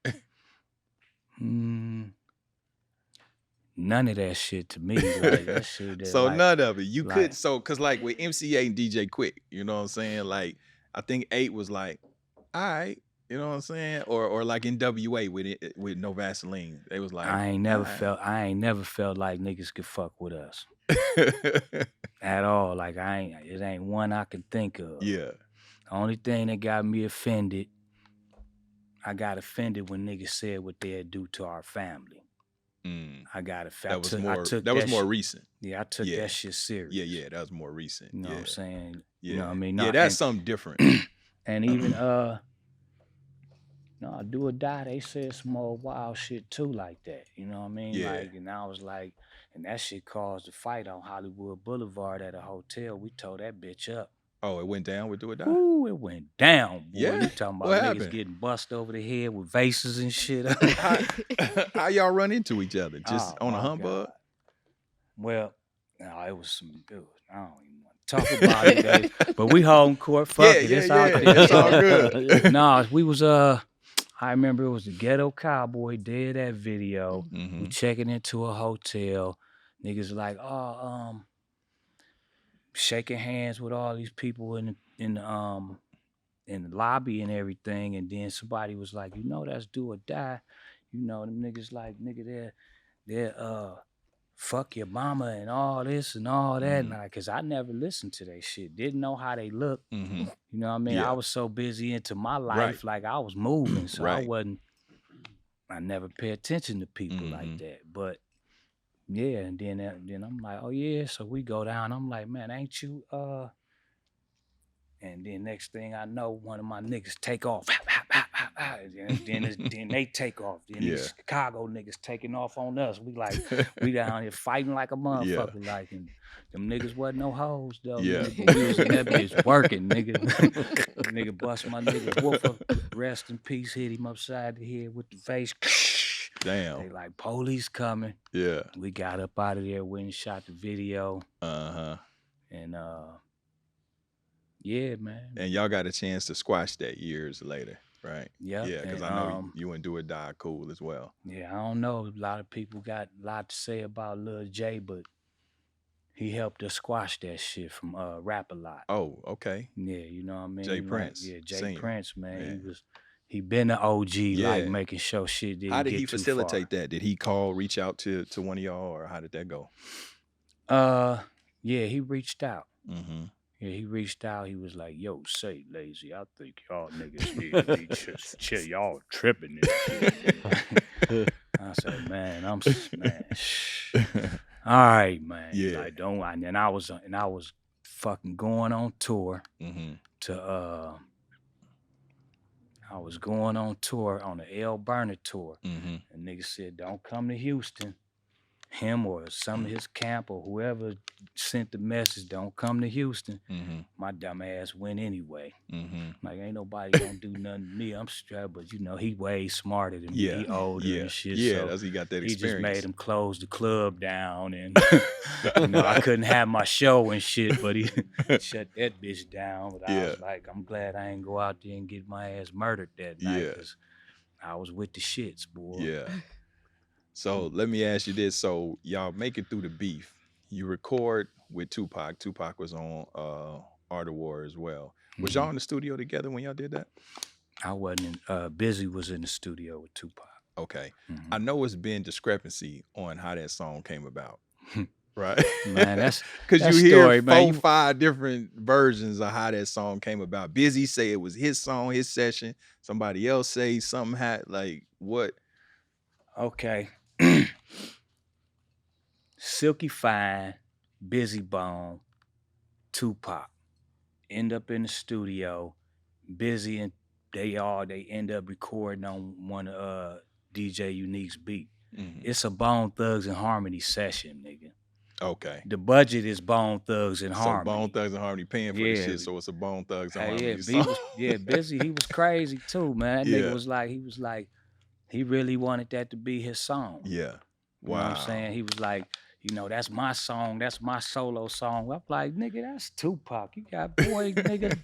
None of that shit to me. Like, that shit so like, none of it. You could cause like with MCA and DJ Quick, you know what I'm saying? Like I think 8 was like, all right, you know what I'm saying? Or like in WA with No Vaseline. They was like I ain't never felt like niggas could fuck with us. At all. Like it ain't one I can think of. Yeah. The only thing that got me offended, I got offended when niggas said what they'd do to our family. I got it. That was more recent. Yeah, I took that shit serious. Yeah, that was more recent. You know what I'm saying? Yeah. You know what I mean? No, that's something different. And even Do or Die, they said some more wild shit too like that. You know what I mean? Yeah. Like, and I was like, and that shit caused a fight on Hollywood Boulevard at a hotel. We tore that bitch up. Oh, it went down with Do or Die? Ooh, it went down, boy. Yeah? You talking about niggas getting bust over the head with vases and shit. How y'all run into each other? Just on a humbug? God. Well, no, it was some dude. I don't even want to talk about it, baby. But we home court. Fuck it. It's all good. No, we was I remember it was the Ghetto Cowboy did that video. We checking into a hotel. Niggas like, shaking hands with all these people in the lobby and everything, and then somebody was like, you know, that's Do or Die. You know, them niggas like, nigga, they're fuck your mama and all this and all that. And cause I never listened to that shit. Didn't know how they look. You know what I mean? I was so busy into my life, like I was moving. So I never pay attention to people like that. But yeah, and then I'm like, oh yeah, so we go down. I'm like, man, ain't you and then next thing I know, one of my niggas take off. Then they take off. Then these Chicago niggas taking off on us. We down here fighting like a motherfucker. Like, and them niggas wasn't no hoes though. Yeah. Nigga, we was in that bitch working, nigga. Nigga bust my nigga Wolfer. Rest in peace. Hit him upside the head with the face. Damn. They like, police coming. Yeah. We got up out of there, went and shot the video. And yeah, man. And y'all got a chance to squash that years later, right? Yeah. Yeah, because I know you and Do or Die cool as well. Yeah, I don't know. A lot of people got a lot to say about Lil J, but he helped us squash that shit from Rap A Lot. Oh, okay. Yeah, you know what I mean? Jay Prince. Yeah, Jay Prince, man. He been an OG, like making sure shit didn't How did get he too facilitate far. that? Did he reach out to one of y'all, or how did that go? Yeah, he reached out. Yeah, he reached out. He was like, yo, say, Layzie, I think y'all niggas need to be just chill. Y'all tripping this shit. I said, man, shh. All right, man. Yeah. Like, don't. And I was fucking going on tour Mm-hmm. to I was going on tour on the L Burner tour. Mm-hmm. And nigga said, don't come to Houston. Him or some of his camp or whoever sent the message, don't come to Houston. Mm-hmm. My dumb ass went anyway. Mm-hmm. Like, ain't nobody gonna do nothing to me. I'm strapped, but you know, he way smarter than me. Yeah. He older Yeah. and shit. Yeah, So that's he got that he just made experience. him close the club down, and you know, I couldn't have my show and shit, but he shut that bitch down. But I Yeah. was like, I'm glad I ain't go out there and get my ass murdered that night, Yeah. because I was with the shits, boy. Yeah. So let me ask you this. So y'all make it through the beef. You record with Tupac. Tupac was on Art of War as well. Was y'all in the studio together when y'all did that? I wasn't Busy was in the studio with Tupac. Okay. Mhm. I know it's been discrepancy on how that song came about. Right? Man, that's because that you hear story, man, 4-5 different versions of how that song came about. Busy say it was his song, his session. Somebody else say something had like what? Okay. Silky Fine, Busy Bone, Tupac end up in the studio. Busy, and they end up recording on one of DJ Unique's beat. Mhm. It's a Bone Thugz-N-Harmony session, nigga. Okay. The budget is Bone Thugz-N-Harmony. So Bone Thugz-N-Harmony paying for the Yeah. shit, so it's a Bone Thugz-N-Harmony Yeah, song. Busy. He was crazy too, man. That Yeah. nigga was like, he really wanted that to be his song. Yeah. You know what I'm saying? He was like, you know, that's my song, that's my solo song. I'm like, nigga, that's Tupac. You got boy, nigga,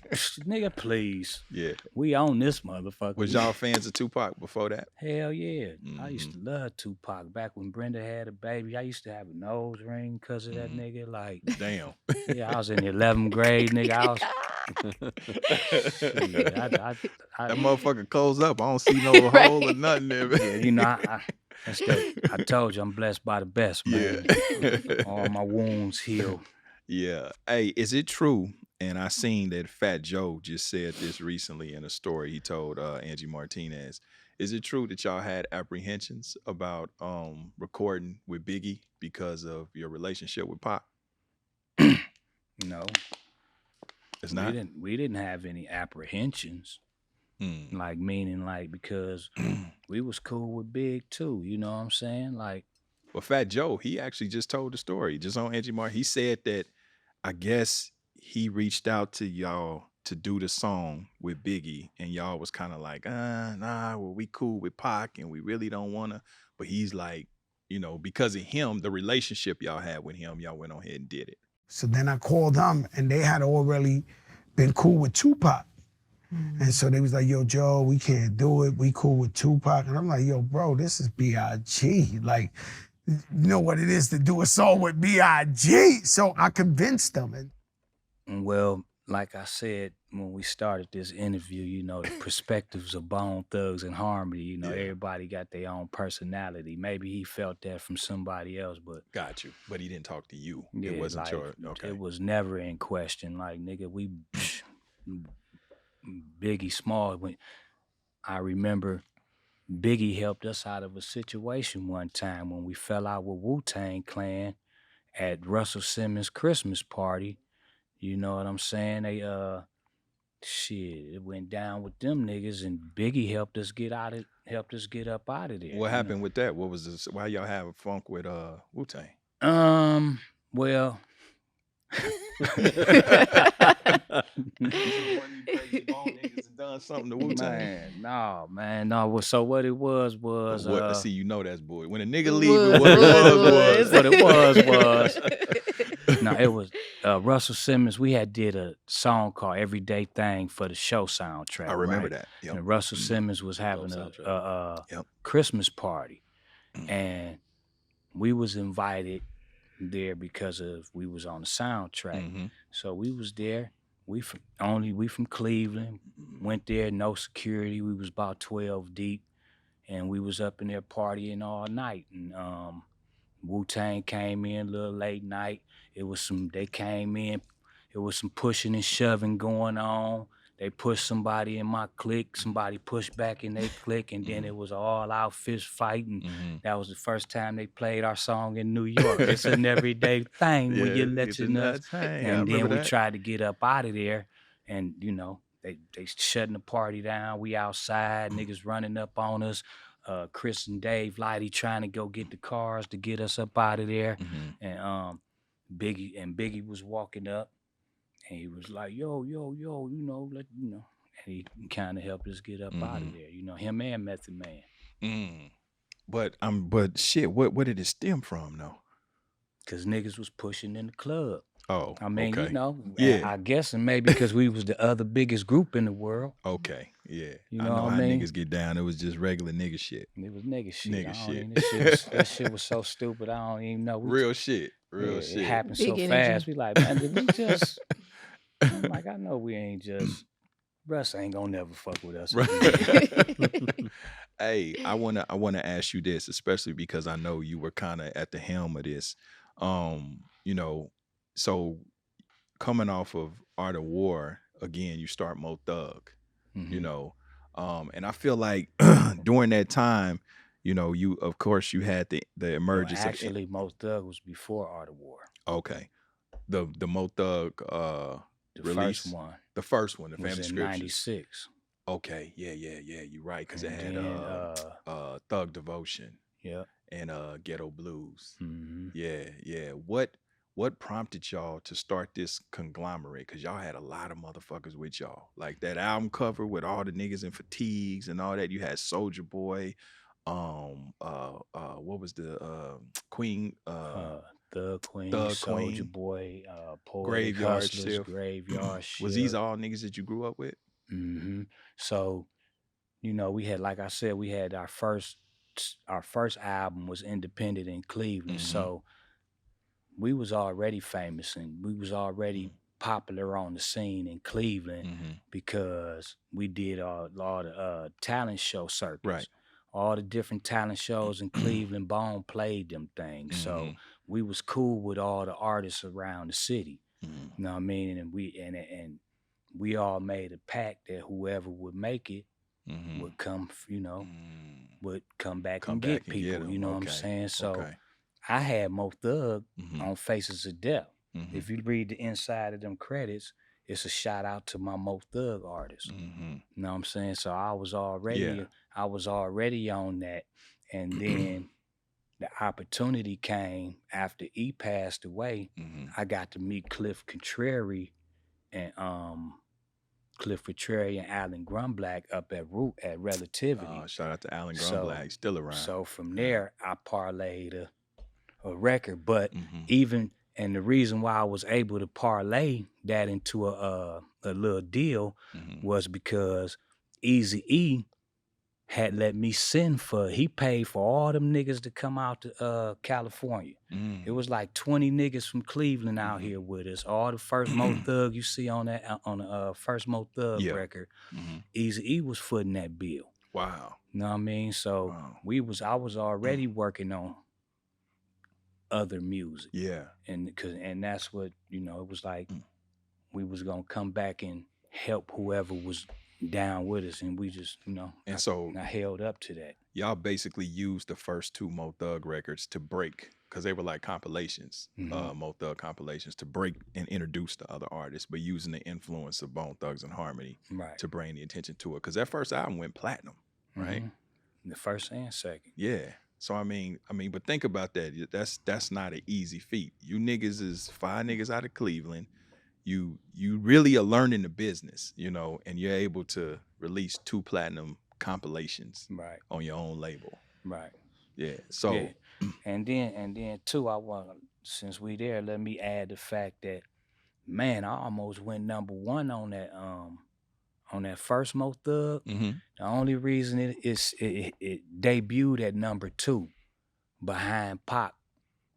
nigga, please. Yeah. We own this motherfucker. Was y'all fans of Tupac before that? Hell yeah. I used to love Tupac. Back when Brenda had a baby, I used to have a nose ring because of that nigga. Like, damn. Yeah, I was in the 11th grade, nigga. I was that motherfucker closed up. I don't see no hole or nothing there. Yeah, you know, I told you I'm blessed by the best, man. Yeah. All my wounds healed. Yeah. Hey, is it true? And I seen that Fat Joe just said this recently in a story he told Angie Martinez. Is it true that y'all had apprehensions about recording with Biggie because of your relationship with Pop? No. It's not? We didn't have any apprehensions. Like, meaning, like, because we was cool with Big too, you know what I'm saying? Like, well, Fat Joe, he actually just told the story just on Angie Martin. He said that I guess he reached out to y'all to do the song with Biggie, and y'all was kind of like, nah, well, we cool with Pac, and we really don't wanna. But he's like, you know, because of him, the relationship y'all had with him, y'all went on ahead and did it. So then I called them, and they had already been cool with Tupac. And so they was like, yo, Joe, we can't do it. We cool with Tupac. And I'm like, yo, bro, this is B.I.G. Like, you know what it is to do a song with B.I.G. So I convinced them. Well, like I said, when we started this interview, you know, the perspectives of Bone Thugz-N-Harmony, you know, everybody got their own personality. Maybe he felt that from somebody else, but... Got you. But he didn't talk to you. Yeah, it wasn't like, your... Okay. It was never in question. Like, nigga, we... Biggie Small, when I remember Biggie helped us out of a situation one time when we fell out with Wu-Tang Clan at Russell Simmons' Christmas party. You know what I'm saying? They it went down with them niggas, and Biggie helped us get up out of there. What happened with that? What was this? Why y'all have a funk with Wu-Tang? Well, done something to Wu-Tang. Man, no. So what it was see, you know that's boy. When a nigga leave with what it was. What it was. No, it was Russell Simmons. We had did a song called "Everyday Thing" for the show soundtrack. I remember that. Yep. And Russell Simmons was having a Christmas party, and we was invited there because of we was on the soundtrack. So we was there. We from Cleveland. Went there, no security. We was about 12 deep, and we was up in there partying all night. And Wu-Tang came in a little late night. They came in. It was some pushing and shoving going on. they pushed somebody in my clique, somebody pushed back in their clique, and then it was all out fist fighting. That was the first time they played our song in New York. It's an everyday thing when you let your nuts. And then we tried to get up out of there, and you know, they shutting the party down. We outside, niggas running up on us. Chris and Dave Lighty trying to go get the cars to get us up out of there. And Biggie was walking up, and he was like, yo, you know, and he kind of helped us get up out of there. You know, him and Method Man. But shit, what did it stem from though? Cause niggas was pushing in the club. Oh, I mean, okay. you know, Yeah. I guess, and maybe because we was the other biggest group in the world. Okay, yeah. You I know know what how I mean? niggas get down. It was just regular nigga shit. It was nigga shit. Nigga I don't shit. even- that shit was so stupid. I don't even know. Real shit. Real Yeah, shit. It happened Big so energy. fast. We like, man, did we just? I'm like, I know we ain't just. Russ ain't gonna never fuck with us. Right. Hey, I wanna ask you this, especially because I know you were kind of at the helm of this. You know, so coming off of Art of War, again, you start Mo Thug, you know. And I feel like during that time, you know, you of course you had the emergence of Actually, Mo Thug was before Art of War. okay. The Mo Thug The release. first one The first one, the was Family in Scriptures. '96. Okay, yeah, you're right, because it And had then, Thug Devotion Yeah. and Ghetto Blues. Mhm. Yeah. What prompted y'all to start this conglomerate? Because y'all had a lot of motherfuckers with y'all. Like that album cover with all the niggas in fatigues and all that. You had Soldier Boy, what was the Queen Thug Queen, Thug Soldier Queen, Boy, Poetic Graveyard Hustlers, Shift. Graveyard Shift. Was these all niggas that you grew up with? So, you know, we had, like I said, we had our first album was independent in Cleveland. So we was already famous and we was already popular on the scene in Cleveland because we did all the talent show circuits. Right. All the different talent shows in Cleveland, Bone played them things. So we was cool with all the artists around the city. You know what I mean? And we all made a pact that whoever would make it would come, you know, would come back and get people. You know what I'm saying? So I had Mo Thug on Faces of Death. If you read the inside of them credits, it's a shout out to my Mo Thug artists. You know what I'm saying? So I was already on that. And then the opportunity came after E passed away. I got to meet Cliff Contrary and Alan Grumblack up at Relativity. Shout out to Alan Grumblack, still around. So from there, I parlayed a record. But even, and the reason why I was able to parlay that into a little deal was because Eazy-E had let me send he paid for all them niggas to come out to California. It was like 20 niggas from Cleveland out here with us. All the first Mo Thug you see on the first Mo Thug record, Eazy-E was footing that bill. Wow. You know what I mean? So I was already working on other music. Yeah. And that's what, you know, it was like we was gonna come back and help whoever was down with us, and we just, you know, and so I held up to that. Y'all basically used the first two Mo Thug records to break, because they were like compilations, Mo Thug compilations, to break and introduce the other artists, but using the influence of Bone Thugz-N-Harmony to bring the attention to it. Because that first album went platinum, right? The first and second. Yeah. So I mean, but think about that. That's not an easy feat. You niggas is 5 niggas out of Cleveland. You really are learning the business, you know, and you're able to release 2 platinum compilations on your own label. Right. Yeah. So and then too, I want, since we there, let me add the fact that, man, I almost went #1 on that first Mo Thug. The only reason it debuted at #2 behind Pac,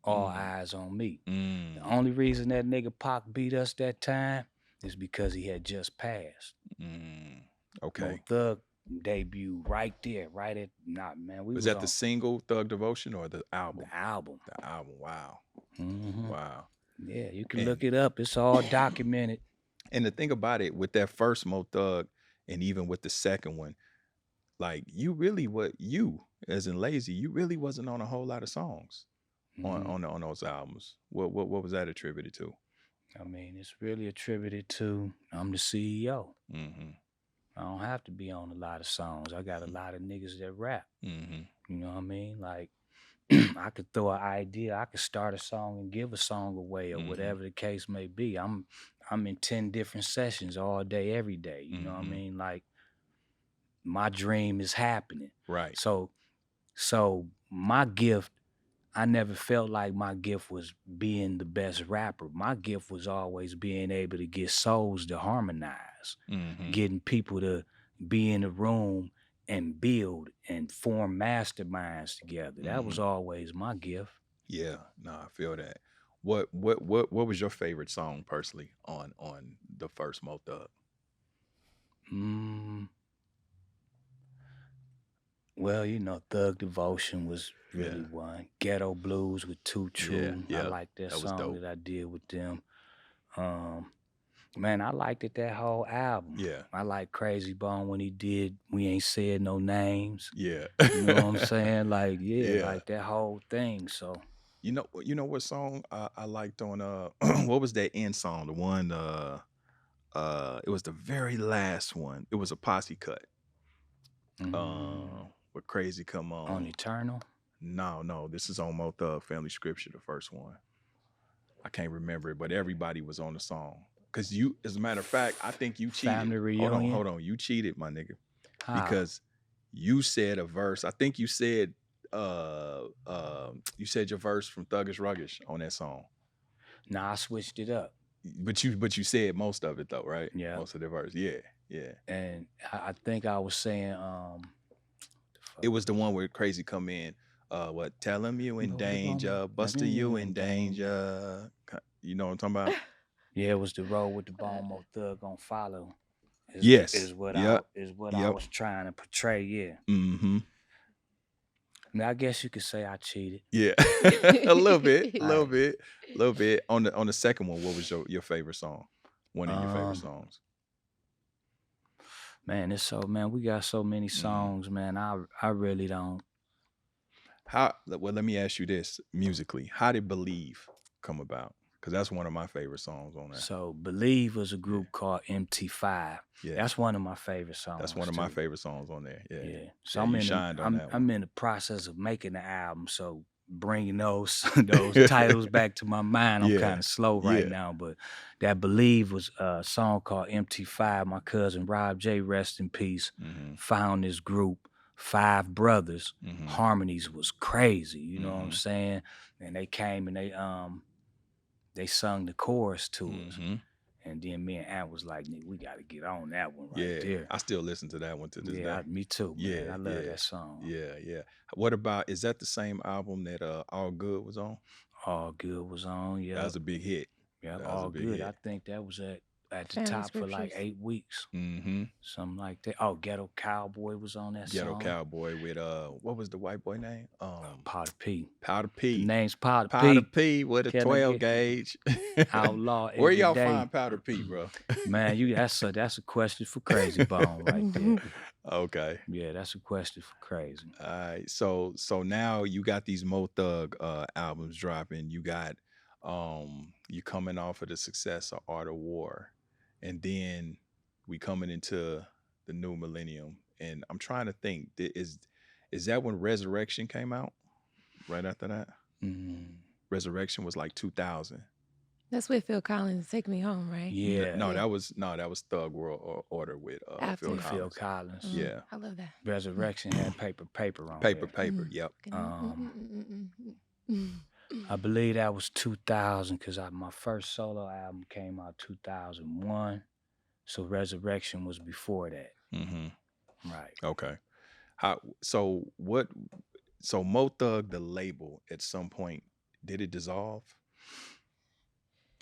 All Eyes on Me. The only reason that nigga Pac beat us that time is because he had just passed. Okay. Mo Thug debut right there, right at man. Was that the single Thug Devotion or the album? The album. The album. Wow. Wow. Yeah, you can look it up. It's all documented. And the thing about it, with that first Mo Thug, and even with the second one, like you really as in Layzie, you really wasn't on a whole lot of songs on those albums. What was that attributed to? I mean, it's really attributed to I'm the CEO. Mm-hmm. I don't have to be on a lot of songs. I got a lot of niggas that rap. Mm-hmm. You know what I mean? Like I could throw an idea, I could start a song and give a song away or whatever the case may be. I'm in 10 different sessions all day, every day. You know what I mean? Like my dream is happening. Right. So my gift, I never felt like my gift was being the best rapper. My gift was always being able to get souls to harmonize, getting people to be in the room and build and form masterminds together. That was always my gift. Yeah, no, I feel that. What was your favorite song personally on the first Mo Thug? Well, you know, Thug Devotion was really one. Ghetto Blues with Too True. I like that song that I did with them. Man, I liked it, that whole album. Yeah. I like Crazy Bone when he did We Ain't Said No Names. Yeah. You know what I'm saying? Like, like that whole thing. So you know what song I liked on what was that end song? The one it was the very last one. It was a posse cut. With Crazy Come on Eternal? No, this is on Mo Thug Family Scripture, the first one. I can't remember it, but everybody was on the song. Cause you, as a matter of fact, I think you cheated. Family Reunion? Hold on. You cheated, my nigga. How? Because you said a verse. I think you said your verse from Thuggish Ruggish on that song. Nah, I switched it up. But you said most of it though, right? Yeah. Most of the verse. Yeah. And I think I was saying it was the one where Crazy come in. Tell him you in danger, Buster you in danger. You know what I'm talking about? Yeah, it was the road with the Bone Mo Thug on Follow. Yes. I was trying to portray, yeah. Mm-hmm. Now I guess you could say I cheated. Yeah. a little bit. On the second one, what was your favorite song? One of your favorite songs? Man, we got so many songs, man. I really don't. Well, let me ask you this musically. How did Believe come about? Because that's one of my favorite songs on there. So Believe was a group called MT5. Yeah. That's one of my favorite songs. That's one of my favorite songs on there. Yeah. So I'm in the process of making the album. So bringing those titles back to my mind, I'm kind of slow right now. But that Believe was a song called MT5. My cousin Rob J, rest in peace, found this group. 5 brothers. Harmonies was crazy. You know what I'm saying? And they came and they sung the chorus to us. And then me and Ant was like, nigga, we got to get on that one there. I still listen to that one to this day. Yeah, me too, man. I love that song. Yeah. What about, is that the same album that All Good was on? All Good was on, yeah. That was a big hit. Yeah, All Good. Hit. I think that was at the top for like 8 weeks. Something like that. Oh, Ghetto Cowboy was on that song. Ghetto Cowboy with what was the white boy name? Powder P. Powder P. The name's Powder P. Powder P with a 12 gauge. Outlaw. Where y'all find Powder P, bro? Man, that's a question for Crazy Bone right there. Okay. Yeah, that's a question for Crazy. All right. So now you got these Mo Thug albums dropping. You got you coming off of the success of Art of War. And then we coming into the new millennium. And I'm trying to think, is that when Resurrection came out? Right after that? Resurrection was like 2000. That's with Phil Collins, Take Me Home, right? Yeah. That was Thug World Order with Phil Collins. Yeah. I love that. Resurrection had paper on Paper, yep. I believe that was 2000 because my first solo album came out 2001. So Resurrection was before that. Right. Okay. So Mo Thug, the label, at some point, did it dissolve?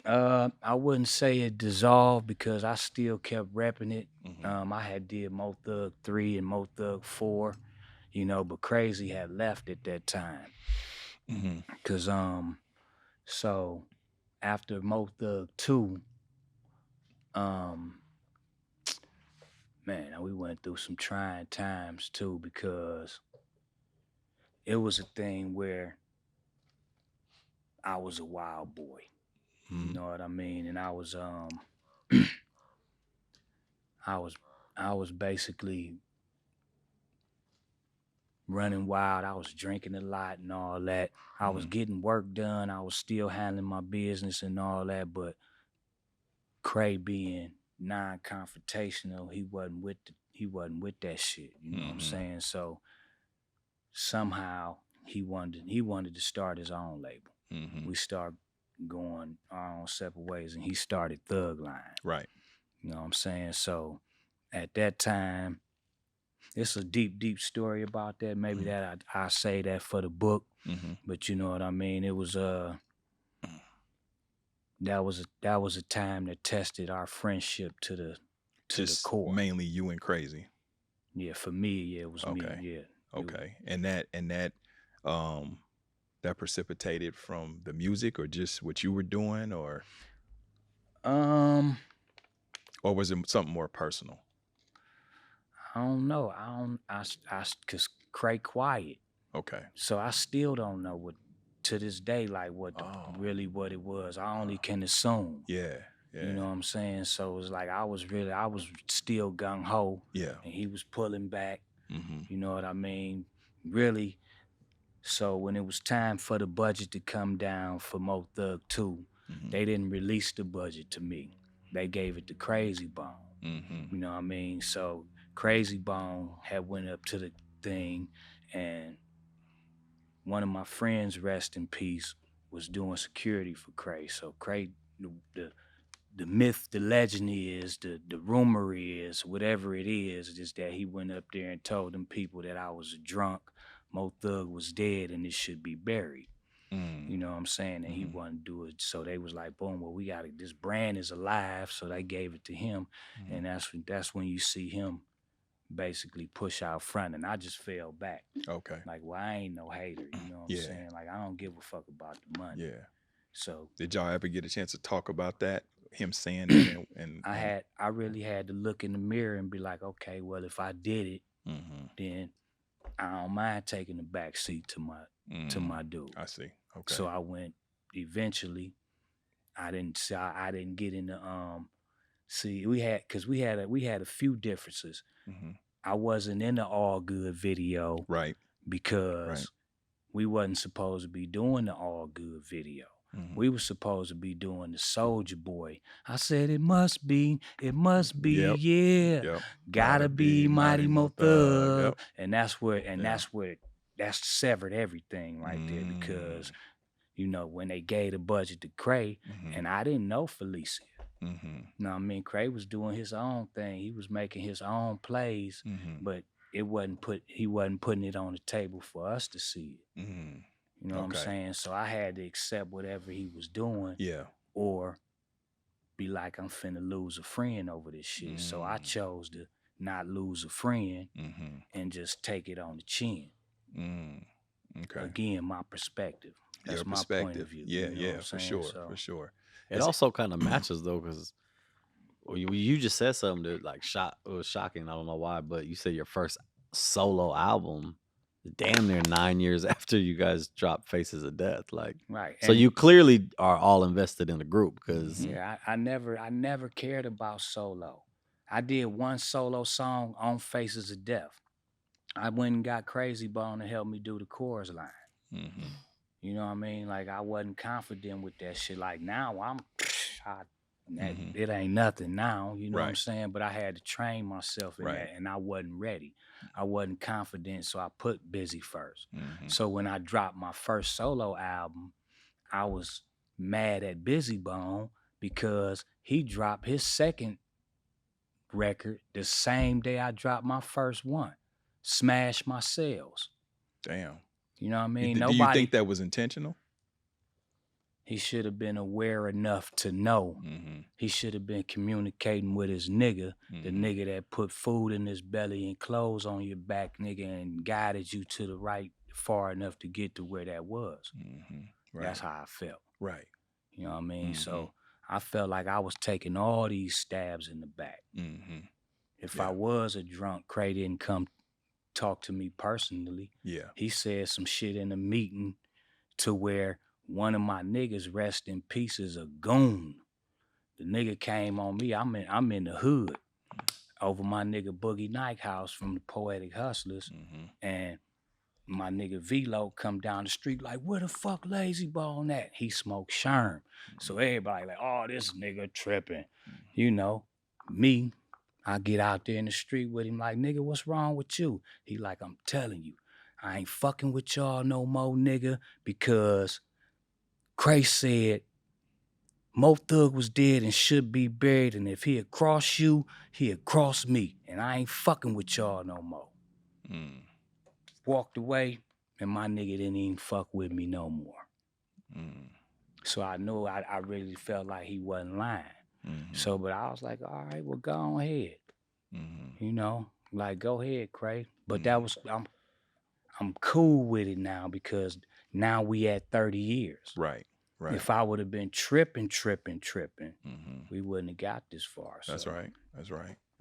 I wouldn't say it dissolved because I still kept repping it. I had did Mo Thug 3 and Mo Thug 4, but Crazy had left at that time. Cause so after Mo Thug 2, Man, we went through some trying times too, because it was a thing where I was a wild boy. You know what I mean? And I was I was basically running wild. I was drinking a lot and all that. I was getting work done. I was still handling my business and all that, but Cray being non-confrontational, he wasn't with that shit. You know what I'm saying? So somehow he wanted to start his own label. We started going our own separate ways, and he started Thug Line. Right. You know what I'm saying? So at that time, it's a deep story about that. Maybe that I say that for the book, but you know what I mean. It was that was a time that tested our friendship to the core. Mainly you and Crazy. Yeah, for me, yeah, it was me. Yeah. Okay. And that that precipitated from the music, or just what you were doing, or was it something more personal? I don't know. Cause Cray quiet. Okay. So I still don't know what, to this day, like what what it was. I only can assume. Yeah. You know what I'm saying? So it was like I was still gung ho. Yeah. And he was pulling back. You know what I mean? Really. So when it was time for the budget to come down for Mo Thug 2, they didn't release the budget to me. They gave it to Crazy Bone. You know what I mean? So Crazy Bone had went up to the thing, and one of my friends, rest in peace, was doing security for Cray. So Cray, the myth, the legend is, the rumor is, whatever it is that he went up there and told them people that I was a drunk, Mo Thug was dead, and it should be buried. You know what I'm saying? And he wanted to do it. So they was like, boom, well, this brand is alive. So they gave it to him. And that's when you see him basically push out front. And I just fell back. Okay. Like, well, I ain't no hater. You know what I'm saying? Like, I don't give a fuck about the money. Yeah. So did y'all ever get a chance to talk about that? Him saying that, and I really had to look in the mirror and be like, okay, well, if I did it, then I don't mind taking the back seat to my dude. I see. Okay. So I went. Eventually, I didn't get into we had a few differences. I wasn't in the All Good video, right? Because we wasn't supposed to be doing the All Good video. We were supposed to be doing the Soulja Boy. I said it must be, Yep. yeah. Yep. Gotta be Mighty Mo Thug. Yep. And that's severed everything right there, because you know, when they gave the budget to Cray, and I didn't know Felicia. You know what I mean? Cray was doing his own thing. He was making his own plays, but he wasn't putting it on the table for us to see it. You know what I'm saying? So I had to accept whatever he was doing, or be like, I'm finna lose a friend over this shit. So I chose to not lose a friend and just take it on the chin. Okay. Again, my perspective. That's my point of view. Yeah, you know for sure, for sure. It also kind of matches though, because you just said something that like it was shocking. I don't know why, but you said your first solo album, damn near 9 years after you guys dropped Faces of Death. Like, right. So you clearly are all invested in the group, because I never cared about solo. I did one solo song on Faces of Death. I went and got Crazy Bone to help me do the chorus line. You know what I mean? Like, I wasn't confident with that shit. Like, now it ain't nothing now, you know what I'm saying? But I had to train myself in that, and I wasn't ready. I wasn't confident, so I put Busy first. So when I dropped my first solo album, I was mad at Busy Bone because he dropped his second record the same day I dropped my first one. Smashed my sales. Damn. You know what I mean? Do you think that was intentional? He should have been aware enough to know. He should have been communicating with his nigga, the nigga that put food in his belly and clothes on your back, nigga, and guided you to the right far enough to get to where that was. That's how I felt. Right. You know what I mean? So I felt like I was taking all these stabs in the back. If I was a drunk, Cray didn't come talk to me personally. Yeah. He said some shit in a meeting to where one of my niggas, rest in peace, is a goon. The nigga came on me. I'm in the hood over my nigga Boogie Night House from the Poetic Hustlers. And my nigga Velo come down the street like, where the fuck Layzie Bone at? He smoked Sherm. So everybody like, oh, this nigga tripping. You know, me, I get out there in the street with him like, nigga, what's wrong with you? He like, I'm telling you, I ain't fucking with y'all no more, nigga, because Cray said Mo Thug was dead and should be buried, and if he'd cross you, he'd cross me, and I ain't fucking with y'all no more. Walked away, and my nigga didn't even fuck with me no more. So I knew I really felt like he wasn't lying. So, but I was like, all right, well, go ahead. You know, like, go ahead, Cray. But that was, I'm cool with it now because now we at 30 years. Right. If I would have been tripping, we wouldn't have got this far. That's right.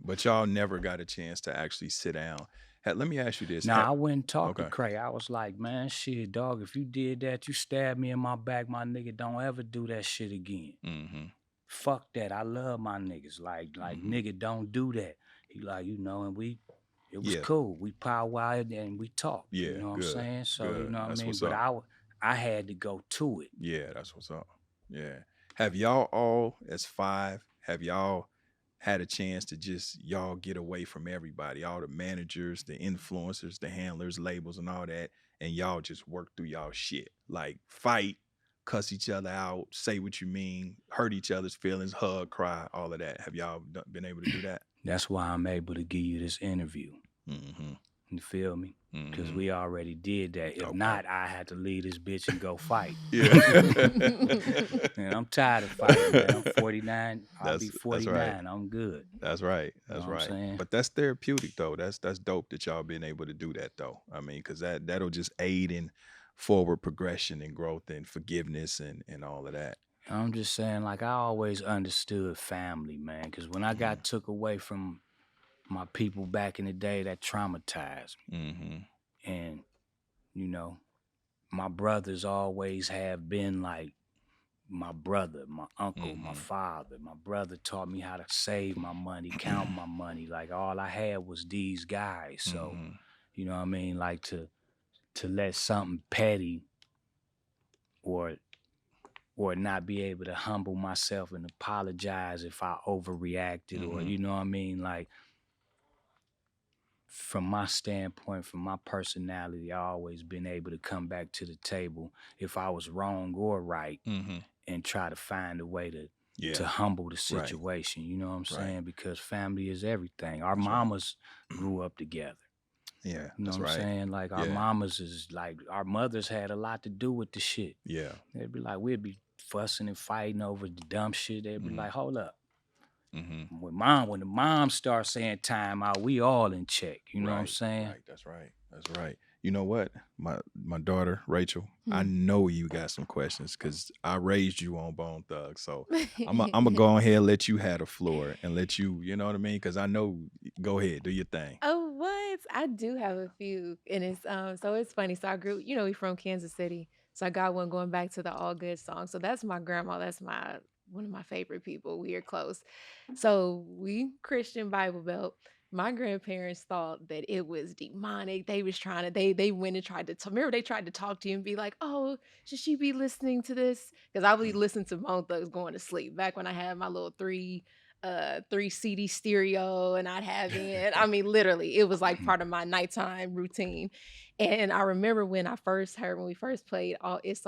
But y'all never got a chance to actually sit down. Let me ask you this. Now, I went and talked to Cray. I was like, man, shit, dog, if you did that, you stabbed me in my back, my nigga, don't ever do that shit again. Fuck that. I love my niggas. Like nigga, don't do that. He like, you know, and it was cool. We powwowed and we talked. Yeah, you know what I'm saying? So, you know what that's I mean? What's But up. I had to go to it. Yeah, that's what's up. Yeah. Have y'all all, as 5, have y'all had a chance to just y'all get away from everybody, all the managers, the influencers, the handlers, labels, and all that, and y'all just work through y'all shit? Like fight, cuss each other out, say what you mean, hurt each other's feelings, hug, cry, all of that. Have y'all been able to do that? That's why I'm able to give you this interview. You feel me? Because we already did that. If not, I had to leave this bitch and go fight. Man, I'm tired of fighting, man. I'm 49. I'll be 49. Right. I'm good. That's right. That's you know right. But that's therapeutic, though. That's dope that y'all been able to do that, though. I mean, because that'll just aid in forward progression and growth and forgiveness and all of that. I'm just saying, like, I always understood family, man. Because when I got took away from my people back in the day, that traumatized me. And, you know, my brothers always have been like my brother, my uncle, my father. My brother taught me how to save my money, count my money. Like, all I had was these guys. So, you know what I mean? Like, to let something petty or not be able to humble myself and apologize if I overreacted or, you know what I mean? Like, from my standpoint, from my personality, I always been able to come back to the table if I was wrong or right and try to find a way to humble the situation. You know what I'm saying? Because family is everything. Our mamas grew up together. Yeah, you know what I'm saying? Like, our mamas is like, our mothers had a lot to do with the shit. Yeah. They'd be like, we'd be fussing and fighting over the dumb shit. They'd be like, hold up. When the mom starts saying time out, we all in check. You know what I'm saying? Right. That's right. You know what? My daughter, Rachel, I know you got some questions because I raised you on Bone Thug. So I'm gonna go ahead and let you have the floor and let you, you know what I mean? Because I know, go ahead, do your thing. Oh, what? I do have a few. And it's so it's funny. So I grew, we from Kansas City. So I got one going back to the All Good song. So that's my grandma. That's one of my favorite people. We are close. So we Christian Bible Belt. My grandparents thought that it was demonic. They was trying to, they went and tried to, remember they tried to talk to you and be like, oh, should she be listening to this? Because I would listen to Bone Thugs going to sleep back when I had my little 3 CD stereo and I'd have it. I mean, literally, it was like part of my nighttime routine. And I remember when we first played It's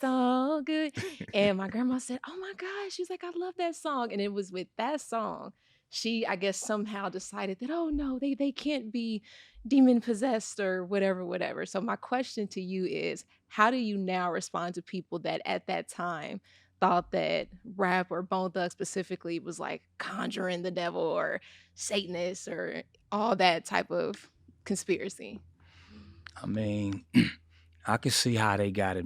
All Good. And my grandma said, oh my gosh, she's like, I love that song. And it was with that song, she, I guess, somehow decided that, oh no, they can't be demon possessed or whatever. So my question to you is, how do you now respond to people that at that time thought that rap or Bone Thug specifically was like conjuring the devil or Satanist or all that type of conspiracy? I mean, I can see how they got it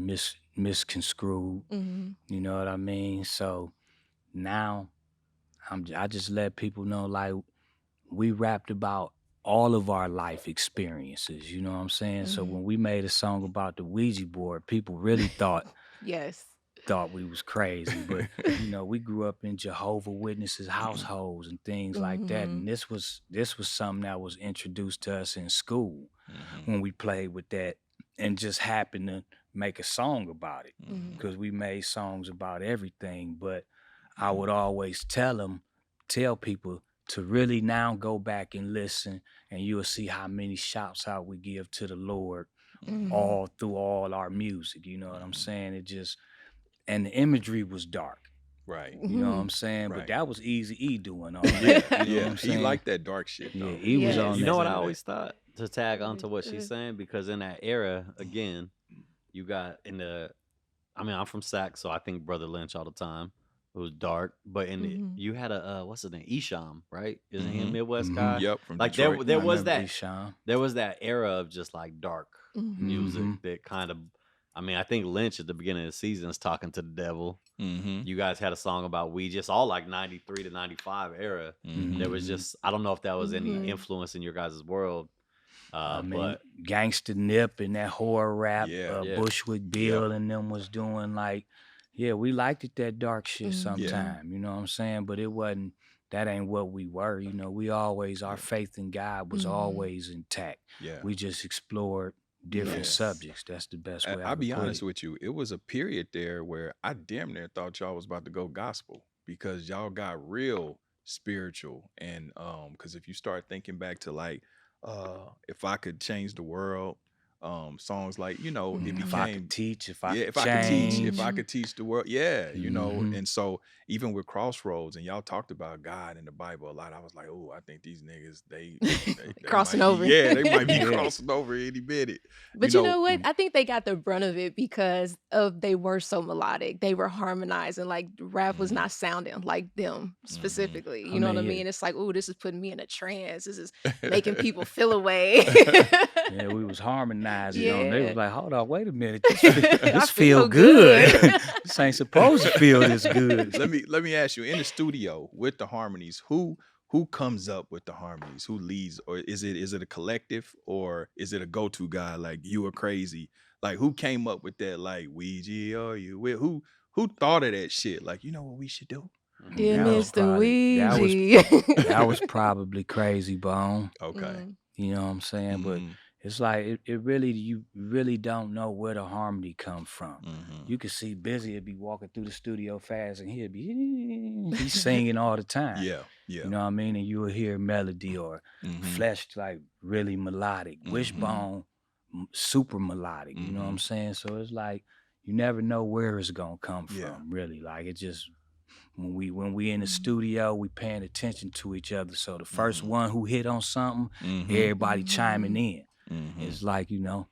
misconstrued. You know what I mean? So now I just let people know like we rapped about all of our life experiences, you know what I'm saying? So when we made a song about the Ouija board, people really Yes. thought we was crazy. But you know, we grew up in Jehovah Witnesses households and things like that. And this was something that was introduced to us in school when we played with that and just happened to make a song about it. Because we made songs about everything. But I would always tell people to really now go back and listen, and you'll see how many shouts out we give to the Lord all through all our music. You know what I'm saying? It just, and the imagery was dark. Right. You know what I'm saying? But Right. that was Eazy-E doing all Yeah, that. You know what yeah. I'm He saying? liked that dark shit though. Yeah, he was Yes. on You that. know what I into that. always thought, to tag onto what she's saying, because in that era, again, you got in the, I mean, I'm from Sac, so I think Brother Lynch all the time. It was dark, but in the, you had a what's his name, Esham, right? Isn't he a Midwest guy? Yep, from Like Detroit. there I was remember that Esham. there was that era of just like dark music that kind of, I mean, I think Lynch at the beginning of the season is talking to the devil. You guys had a song about Ouija, just all like 93 to 95 era. There was just, I don't know if that was any influence in your guys' world. I mean, But Gangsta Nip and that horror rap, Yeah. Yeah. Bushwick Bill and them was doing like, yeah, we liked it, that dark shit sometime, you know what I'm saying? But it wasn't, that ain't what we were, you know. We always, our faith in God was always intact. Yeah. We just explored different Yes. subjects. That's the best way I I'll could be put honest it. with you. It was a period there where I damn near thought y'all was about to go gospel because y'all got real spiritual. And because if you start thinking back to like if I could change the world, songs like, you know, it If I became could teach, if I yeah, could if I could teach, if change. I could teach the world, yeah, you know. And so even with Crossroads, and y'all talked about God in the Bible a lot, I was like, oh, I think these niggas they Crossing might over. be, yeah, they might be Yeah. crossing over any minute. But you know what? I think they got the brunt of it because of they were so melodic. They were harmonizing. Like rap was not sounding like them specifically. You know what I mean? It's like, oh, this is putting me in a trance. This is making people feel away. Yeah, we was harmonizing on. Yeah. They was like, hold on, wait a minute. I This feel feel good. good. This ain't supposed to feel this good. Let me ask you, in the studio with the harmonies, who comes up with the harmonies? Who leads? Or is it a collective, or is it a go-to guy like you are crazy? Like who came up with that, like Ouija or you with who thought of that shit? Like, you know what we should do? Dear That was Mr. probably- that was- Ouija. That was probably Crazy Bone. Okay. You know what I'm saying? But it's like it really, you really don't know where the harmony come from. You could see Busy would be walking through the studio fast and he'd be he's singing all the time. Yeah, yeah. You know what I mean? And you will hear melody or Flesh like really melodic. Wishbone super melodic. You know what I'm saying? So it's like you never know where it's gonna come from, really. Like it just when we in the studio, we paying attention to each other. So the first one who hit on something, everybody chiming in. It's like, you know.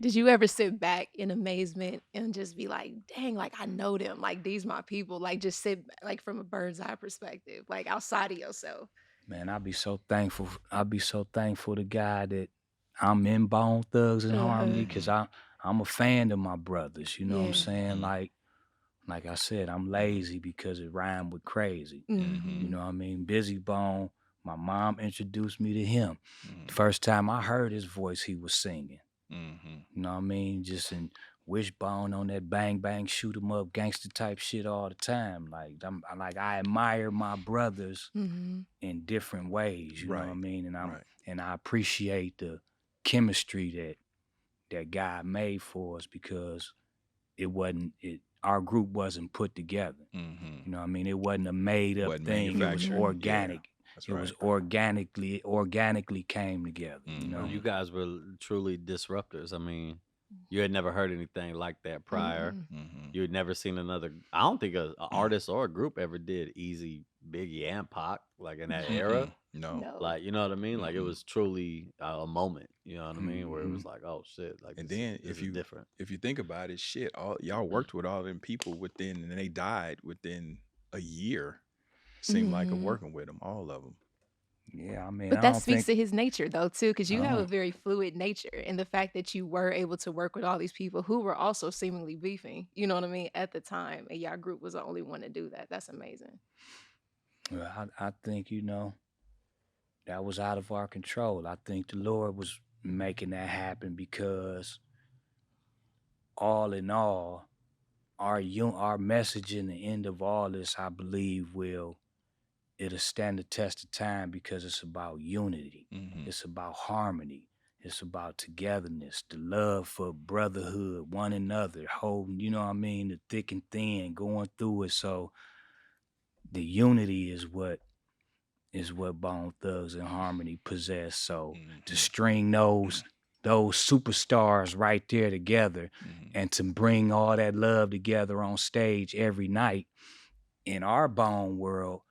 Did you ever sit back in amazement and just be like, dang, like I know them, like these my people, like just sit like from a bird's eye perspective, like outside of yourself? Man, I'd be so thankful. I'd be so thankful to God that I'm in Bone Thugz-N-Harmony because I'm a fan of my brothers. You know what I'm saying? Like I said, I'm lazy because it rhymed with crazy. You know what I mean? Busy Bone, my mom introduced me to him. The first time I heard his voice, he was singing. You know what I mean? Just in Wishbone on that bang bang shoot 'em up gangster type shit all the time. Like I admire my brothers in different ways. You know what I mean? And I appreciate the chemistry that God made for us because our group wasn't put together. You know what I mean? It wasn't a made up thing. It was organic. It was organically came together. You know, you guys were truly disruptors. I mean, you had never heard anything like that prior. You had never seen another. I don't think an artist or a group ever did Eazy, Biggie, and Pac like in that era. No. Like, you know what I mean? Like it was truly a moment. You know what I mean? Where it was like, oh shit! Like, And this, then this if is you different. if you think about it, shit, all y'all worked with all them people within, and they died within a year. Seemed like of working with them, all of them. Yeah, I mean, But I that don't speaks think to his nature though too, because I you have a don't. very fluid nature, and the fact that you were able to work with all these people who were also seemingly beefing, you know what I mean, at the time, and y'all group was the only one to do that. That's amazing. Well, I think that was out of our control. I think the Lord was making that happen because all in all, our message in the end of all this, I believe, it'll stand the test of time because it's about unity. Mm-hmm. It's about harmony. It's about togetherness, the love for brotherhood, one another, holding, you know what I mean, the thick and thin, going through it. So the unity is what Bone Thugz-N-Harmony possess. So to Mm-hmm. string those superstars right there together Mm-hmm. and to bring all that love together on stage every night in our Bone world,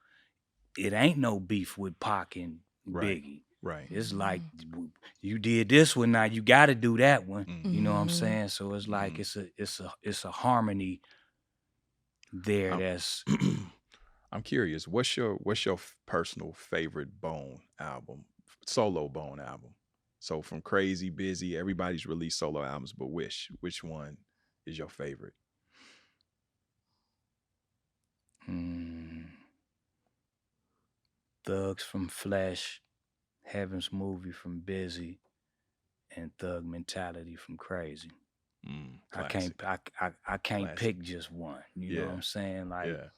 it ain't no beef with Pac and Right. Biggie. Right. It's like Mhm. you did this one, now you got to do that one. Mm-hmm. You know what I'm Mhm. saying? So it's like Mm-hmm. it's a harmony there I'm, that's I'm curious. What's your personal favorite Bone album, solo Bone album? So from Crazy, Busy, everybody's released solo albums, but which one is your favorite? mm, Thugs from Flesh, Heaven's Movie from Busy, and Thug Mentality from Crazy. Classic. I can't Classic. pick just one. You know what Yeah. I'm saying? Like Yeah.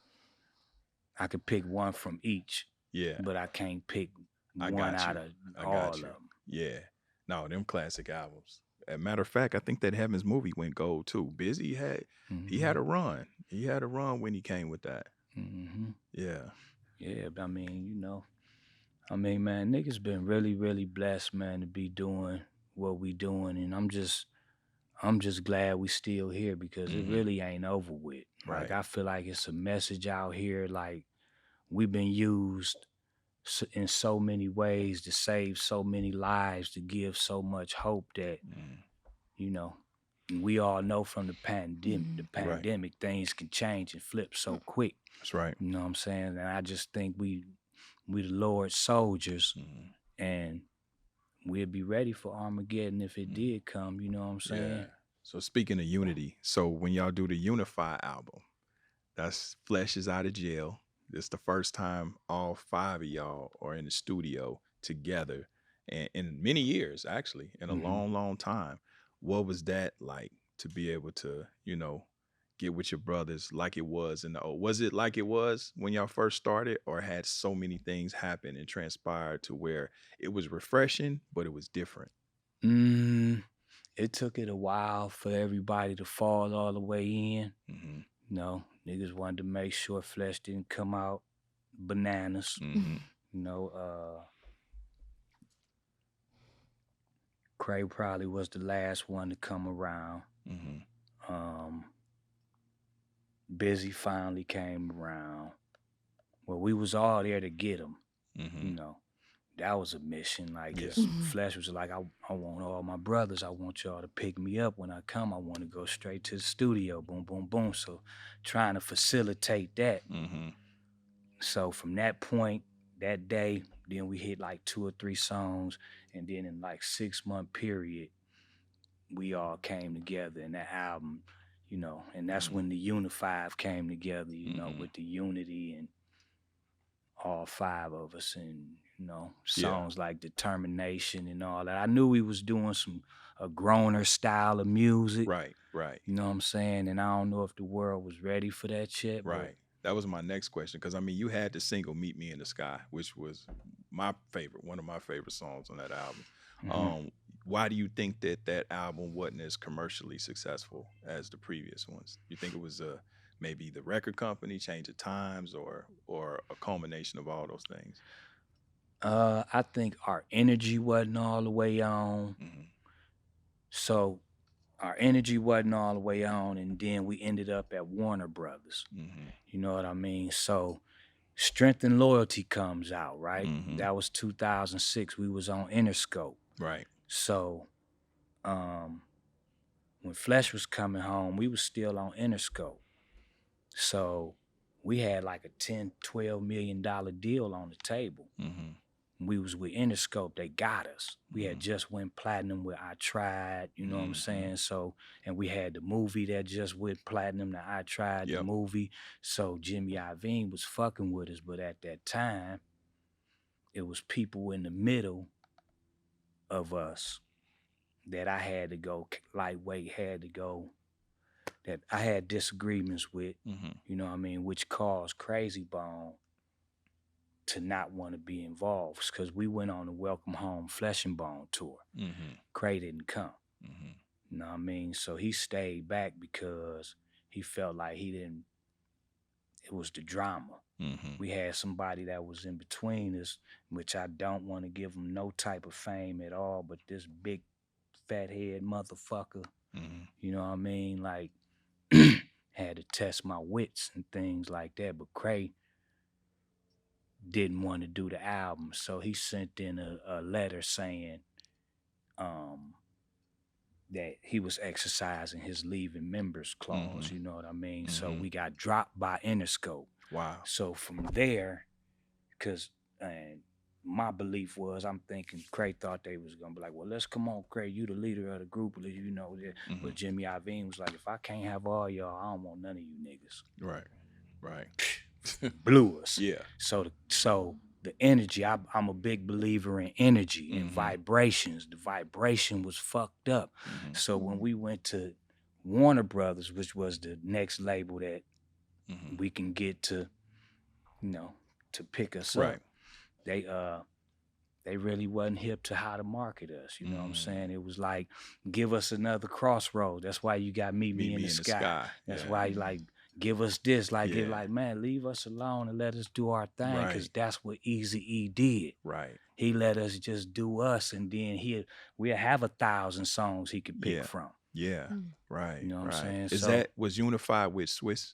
I could pick one from each, Yeah. but I can't pick I one got out you. of I all got of you. them. Yeah. No, them classic albums. As a matter of fact, I think that Heaven's Movie went gold too. Busy he Mm-hmm. had a run. He had a run when he came with that. Mm-hmm. Yeah. Yeah, but I mean, man, niggas been really, really blessed, man, to be doing what we doing, and I'm just glad we still here because it Mm-hmm. really ain't over with. Like Right. I feel like it's a message out here. Like we've been used in so many ways to save so many lives, to give so much hope that Mm. you know we all know from the pandemic. The Mhm. Right. pandemic things can change and flip so quick. That's right. You know what I'm saying? And I just think we the Lord's soldiers, Mm-hmm. and we'd be ready for Armageddon if it Mm. did come. You know what I'm Yeah. saying? So speaking of unity, so when y'all do the Unify album, that's Flesh is out of jail. This the first time all five of y'all are in the studio together in many years, actually, in a Mm-hmm. long, long time. What was that like to be able to, get with your brothers like it was in the old? Was it like it was when y'all first started, or had so many things happen and transpired to where it was refreshing, but it was different? It took it a while for everybody to fall all the way in. Mm-hmm. You know, niggas wanted to make sure Flesh didn't come out bananas. Mm-hmm. You know, Cray probably was the last one to come around. Mm-hmm. Busy finally came around. Well, we was all there to get him. Mm-hmm. You know, that was a mission. Like, Yeah. 'cause Flesh was like, I want all my brothers. I want y'all to pick me up when I come. I want to go straight to the studio. Boom, boom, boom. So, trying to facilitate that. Mm-hmm. So from that point, that day, then we hit like 2 or 3 songs, and then in like 6-month period, we all came together in that album, and that's when the Unifive came together, Mm-hmm. with the unity and all 5 of us, and Yeah. songs like Determination and all that. I knew we was doing a groaner style of music. Right. Right. You know what I'm saying? And I don't know if the world was ready for that shit, but Right. That was my next question, because I mean, you had the single "Meet Me in the Sky," which was one of my favorite songs on that album. mhm. Why do you think that album wasn't as commercially successful as the previous ones? You think it was maybe the record company, change of times, or a culmination of all those things? I think our energy wasn't all the way on. Mm-hmm. So our energy wasn't all the way on, and then we ended up at Warner Brothers. Mm-hmm. You know what I mean? So Strength and Loyalty comes out, right? Mm-hmm. That was 2006. We was on Interscope. Right. So when Flesh was coming home, we was still on Interscope. So we had like a $10, $12 million deal on the table Mm-hmm. we was with Interscope, they got us. We had just went platinum with I Tried, you know what I'm saying? So, and we had the movie that just went platinum, the I Tried, the movie. So Jimmy Iovine was fucking with us, but at that time, it was people in the middle of us that I had to go, lightweight had to go, that I had disagreements with, you know what I mean, which caused Crazy Bone to not want to be involved, because we went on the Welcome Home Flesh and Bone tour. Cray didn't come. You know what I mean? So he stayed back because he felt like it was the drama. We had somebody that was in between us, which I don't want to give him no type of fame at all, but this big fat head motherfucker, you know what I mean? Like, had to test my wits and things like that, but Cray didn't want to do the album, so he sent in a letter saying that he was exercising his leaving members clause, you know what I mean? So we got dropped by Interscope. Wow. So from there, because my belief was, I'm thinking Cray thought they was gonna be like, well, let's come on, Cray, you the leader of the group, you know that. But Jimmy Iovine was like, if I can't have all y'all, I don't want none of you niggas. Right. Blew us. Yeah. So the energy, I'm a big believer in energy and vibrations. The vibration was fucked up. So when we went to Warner Brothers, which was the next label that we can get to, you know, to pick us up, they really wasn't hip to how to market us. You know what I'm saying? It was like, give us another Crossroads. That's why you got Meet Me in the Sky. That's why you like, give us this. Like, it like, man, leave us alone and let us do our thing, because that's what Eazy-E did. Right. He let us just do us, and then we'll have 1,000 songs he could pick from. Yeah. Right. You know what I'm saying? Was Unified with Swiss?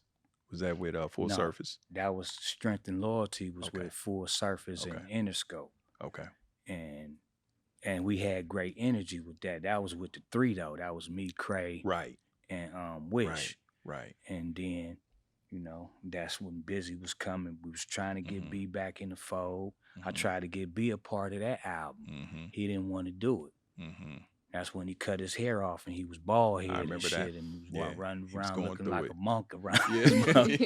Was that with Full Surface? That was Strength and Loyalty was with Full Surface and Interscope. Okay. And we had great energy with that. That was with the three though. That was me, Cray, and Wish. Right. And then, you know, that's when Busy was coming. We was trying to get B back in the fold. I tried to get B a part of that album. He didn't want to do it. That's when he cut his hair off and he was bald headed and shit, that. And he was running around looking like a monk around. He was going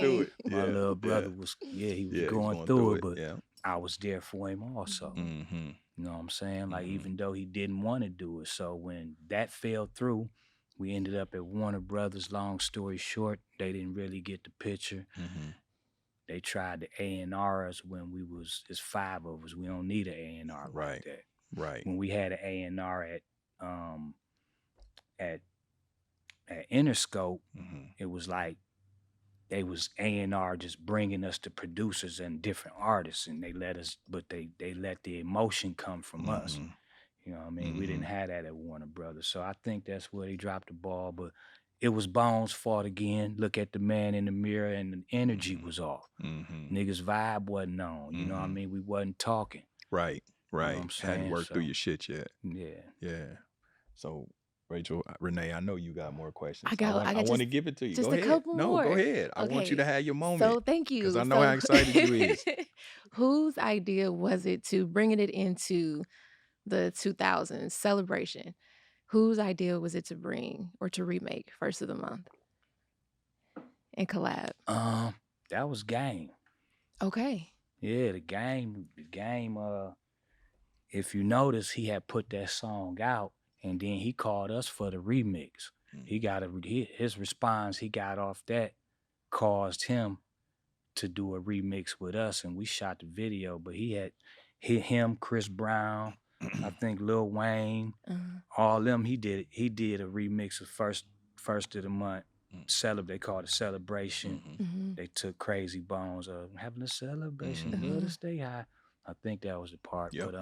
through it. My little brother was, he was going through it, but I was there for him also. You know what I'm saying? Like, even though he didn't want to do it. So when that fell through, we ended up at Warner Brothers. Long story short, they didn't really get the picture. They tried to A&R us when it's 5 of us. We don't need an A&R like that. Right. When we had an A&R at Interscope, it was like they was A&R just bringing us the producers and different artists, and they let us, but they let the emotion come from us. You know what I mean? We didn't have that at Warner Brothers. So I think that's where they dropped the ball, but it was Bone's fault again. Look at the man in the mirror, and the energy was off. Niggas' vibe wasn't on. You know what I mean? We wasn't talking. Right. You know what I'm saying? Hadn't worked through your shit yet. Yeah. So, Rachel, Renee, I know you got more questions. I want to give it to you. Just go a ahead. couple more. Go ahead. I want you to have your moment. So thank you. Because I know how excited you is. Whose idea was it to bringing it into the 2000s celebration? Whose idea was it to bring or to remake First of the Month and collab? That was Game. Okay. Yeah, the game, if you notice, he had put that song out, and then he called us for the remix. He got his response he got off that caused him to do a remix with us, and we shot the video. But he had him, Chris Brown, I think Lil Wayne, all them. He did a remix of first of the month. They called it Celebration. They took Crazy Bones having a celebration, let us stay high. I think that was the part. But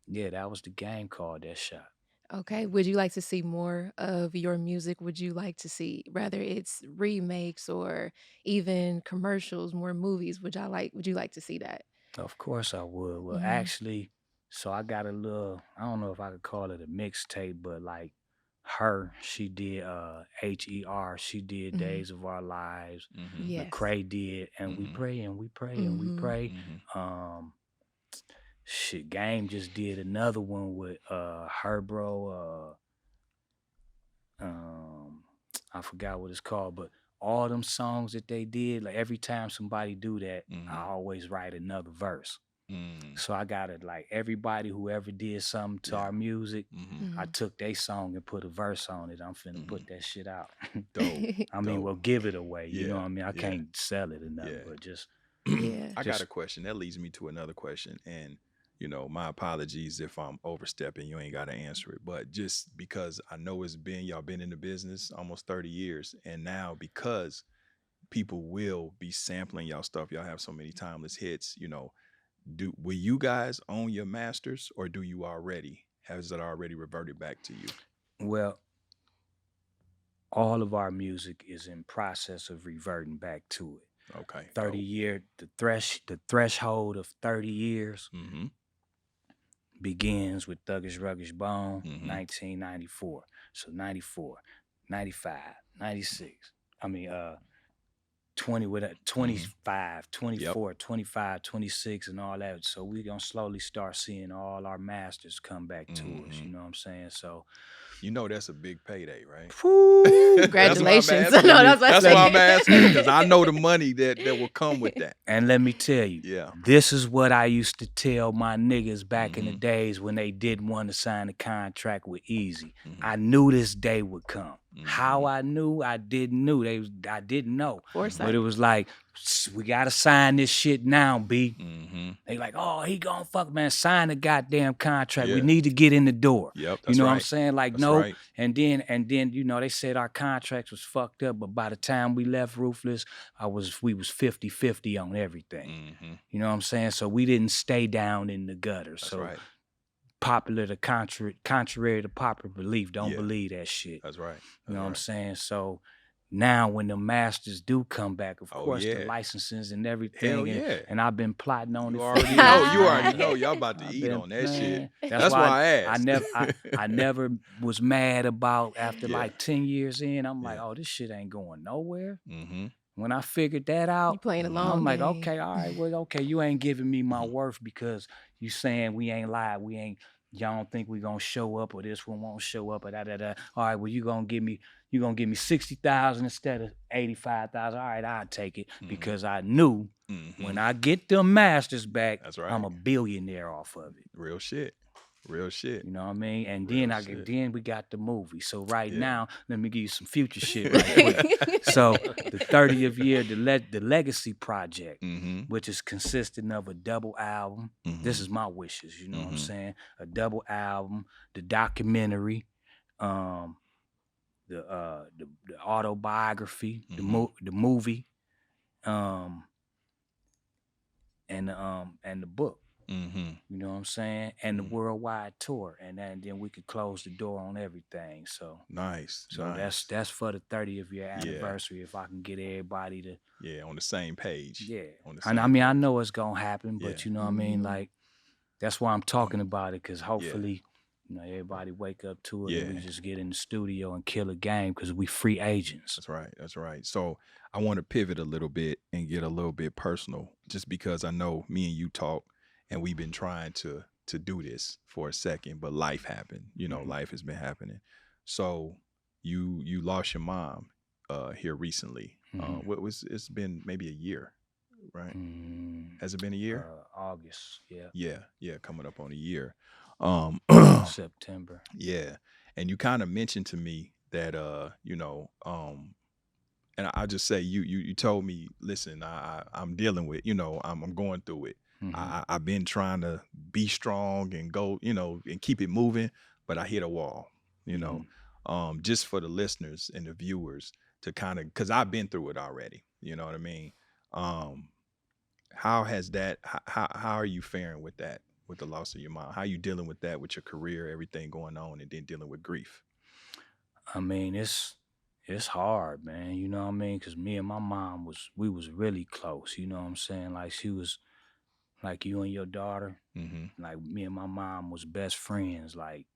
yeah, that was the Game called that shot. Okay. Would you like to see more of your music? Would you like to see, whether it's remakes or even commercials, more movies? Would you like to see that? Of course I would. Well, actually, so I got a little, I don't know if I could call it a mixtape, but like she did HER, she did Days of Our Lives. Yes. Lecrae did, and we pray and we pray and we pray. Shit, Game just did another one with her bro. I forgot what it's called, but all them songs that they did, like every time somebody do that, I always write another verse. So I got it, like everybody who ever did something to our music, I took their song and put a verse on it. I'm finna put that shit out. Dope. I mean, well, give it away. You know Yeah, what I mean? I yeah. can't sell it or nothing, Yeah. but just Yeah. I got a question. That leads me to another question. And, you know, my apologies if I'm overstepping. You ain't got to answer it. But just because I know y'all been in the business almost 30 years. And now because people will be sampling y'all stuff, y'all have so many timeless hits, you know, will you guys own your masters, or do you already? Has it already reverted back to you? Well, all of our music is in process of reverting back to it. Okay. 30 year, the threshold of 30 years begins with Thuggish Ruggish Bone, 1994. So 94, 95, 96. I mean, 25, 24, 25, 26, and all that. So we're going to slowly start seeing all our masters come back to us. You know what I'm saying? So, you know, that's a big payday, right? Congratulations. That's why I'm asking, because I know the money that will come with that. And let me tell you, this is what I used to tell my niggas back in the days when they didn't want to sign a contract with Eazy. I knew this day would come. How I knew, I didn't know. I didn't know. Foresight. But it was like, we got to sign this shit now, B. They like, oh, he gonna fuck, man, sign the goddamn contract. We need to get in the door. Yep, you know what I'm saying? Like, that's no. Right. And then, you know, they said our contracts was fucked up, but by the time we left Ruthless, we was 50-50 on everything. You know what I'm saying? So we didn't stay down in the gutter. That's so right. Contrary to popular belief, don't believe that shit. That's right. You know what I'm saying? So now when the masters do come back, of course, the licensings and everything. Hell yeah. And I've been plotting on it. You already know y'all about to eat on that shit. That's why I asked. I never was mad about after like 10 years in. I'm like, oh, this shit ain't going nowhere. When I figured that out, you playing along. I'm like, okay, all right, well, okay, you ain't giving me my worth because you saying we ain't live, y'all don't think we gonna show up, or this one won't show up, or da. All right, well, you gonna give me 60,000 instead of 85,000. All right, I'll take it because I knew when I get the masters back, I'm a billionaire off of it. Real shit. Real shit. You know what I mean? And then we got the movie. So now, let me give you some future shit right quick. So the 30th year, the Legacy Project, which is consisting of a double album. This is my wishes, you know what I'm saying? A double album, the documentary, the autobiography, the movie, and the book. You know what I'm saying? And the worldwide tour, and then we could close the door on everything. So nice. That's for the 30th year anniversary. If I can get everybody to on the same page. And I mean, I know it's gonna happen, but you know what I mean. Like that's why I'm talking about it, because hopefully, you know, everybody wake up to it and we just get in the studio and kill a game because we free agents. That's right. So I want to pivot a little bit and get a little bit personal, just because I know me and you talk. And we've been trying to do this for a second, but life happened. You know, life has been happening. So you lost your mom here recently. It's been maybe a year, right? Has it been a year? August, yeah, coming up on a year. September. Yeah, and you kind of mentioned to me that you know, and I just say you told me, listen, I'm dealing with, you know, I'm going through it. I've been trying to be strong and go, you know, and keep it moving, but I hit a wall, you know, just for the listeners and the viewers to kind of, because I've been through it already, you know what I mean? How has that, how are you faring with that, with the loss of your mom? How are you dealing with that, with your career, everything going on, and then dealing with grief? I mean, it's hard, man, you know what I mean? Because me and my mom we was really close, you know what I'm saying? Like she was, like you and your daughter, like me and my mom was best friends. Like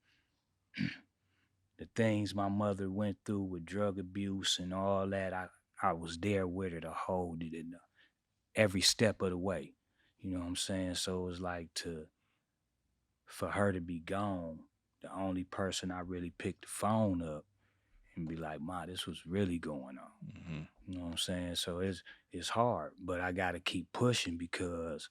the things my mother went through with drug abuse and all that, I was there with her to hold it in every step of the way. You know what I'm saying? So it was like for her to be gone, the only person I really picked the phone up and be like, "Ma, this was really going on." Mm-hmm. You know what I'm saying? So it's hard, but I gotta keep pushing because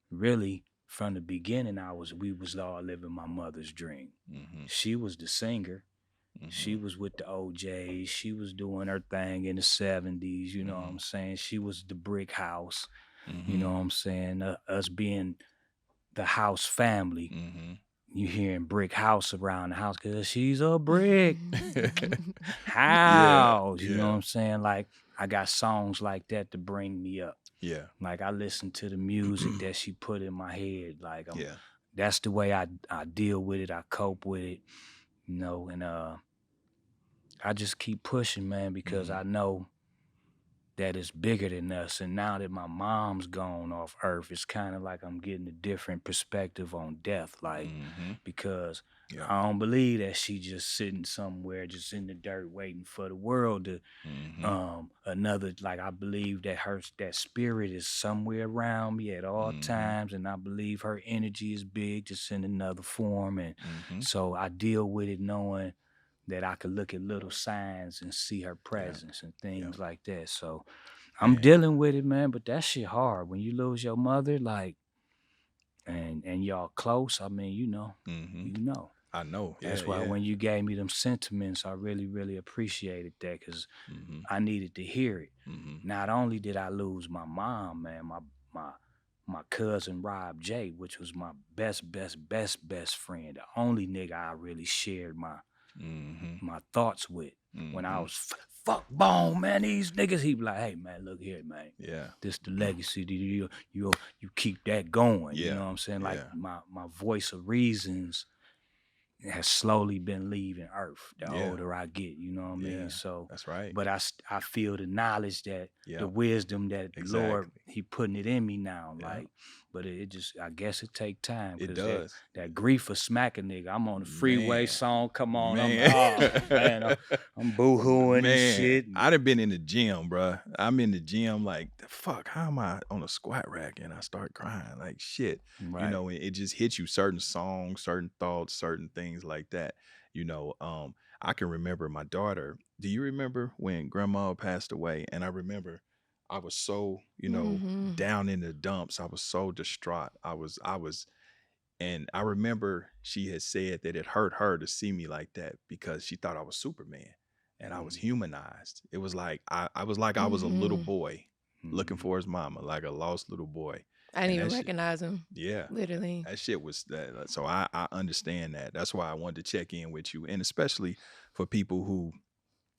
really from the beginning we was all living my mother's dream. Mm-hmm. She was the singer. She was with the OJs. She was doing her thing in the 70s. You know what I'm saying? She was the brick house. You know what I'm saying? Us being the house family. Mm-hmm. You hearing brick house around the house because she's a brick Yeah. house. You know what I'm saying? Like I got songs like that to bring me up. Yeah. Like I listen to the music that she put in my head. Like Yeah. that's the way I deal with it. I cope with it. You know, and I just keep pushing, man, because I know that it's bigger than us. And now that my mom's gone off earth, it's kind of like I'm getting a different perspective on death. Like, because Yeah. I don't believe that she just sitting somewhere just in the dirt waiting for the world to another, like I believe that that spirit is somewhere around me at all times, and I believe her energy is big, just in another form. And so I deal with it knowing that I could look at little signs and see her presence and things like that. So I'm dealing with it, man, but that shit hard. When you lose your mother, like, and y'all close, I mean, you know. I know. That's why when you gave me them sentiments, I really, really appreciated that because I needed to hear it. Not only did I lose my mom, man, my cousin Rob J, which was my best friend, the only nigga I really shared my thoughts with when I was fuck Bone, man. These niggas, he be like, "Hey, man, look here, man. Yeah. This the legacy. You keep that going. Yeah. You know what I'm saying? Like Yeah. my voice of reasons has slowly been leaving Earth the older I get. You know what I mean? So that's right. But I feel the knowledge that the Yep. wisdom that the Lord Exactly. He putting it in me now. Yeah. Like, but it just I guess it take time It because does. that grief for smack a nigga. I'm on the freeway Man. song. Come on, Man. I'm boohooing and shit. I done been in the gym, bruh. I'm in the gym like, the fuck, how am I on a squat rack and I start crying? Like shit. Right. You know, it just hits you, certain songs, certain thoughts, certain things like that. You know, I can remember my daughter. Do you remember when grandma passed away? And I remember I was so, you know, down in the dumps. I was so distraught. I was and I remember she had said that it hurt her to see me like that because she thought I was Superman and I was humanized. It was like I was like I was a little boy looking for his mama, like a lost little boy. I didn't even recognize him. Yeah. Literally. That shit was that. So I understand that. That's why I wanted to check in with you. And especially for people who,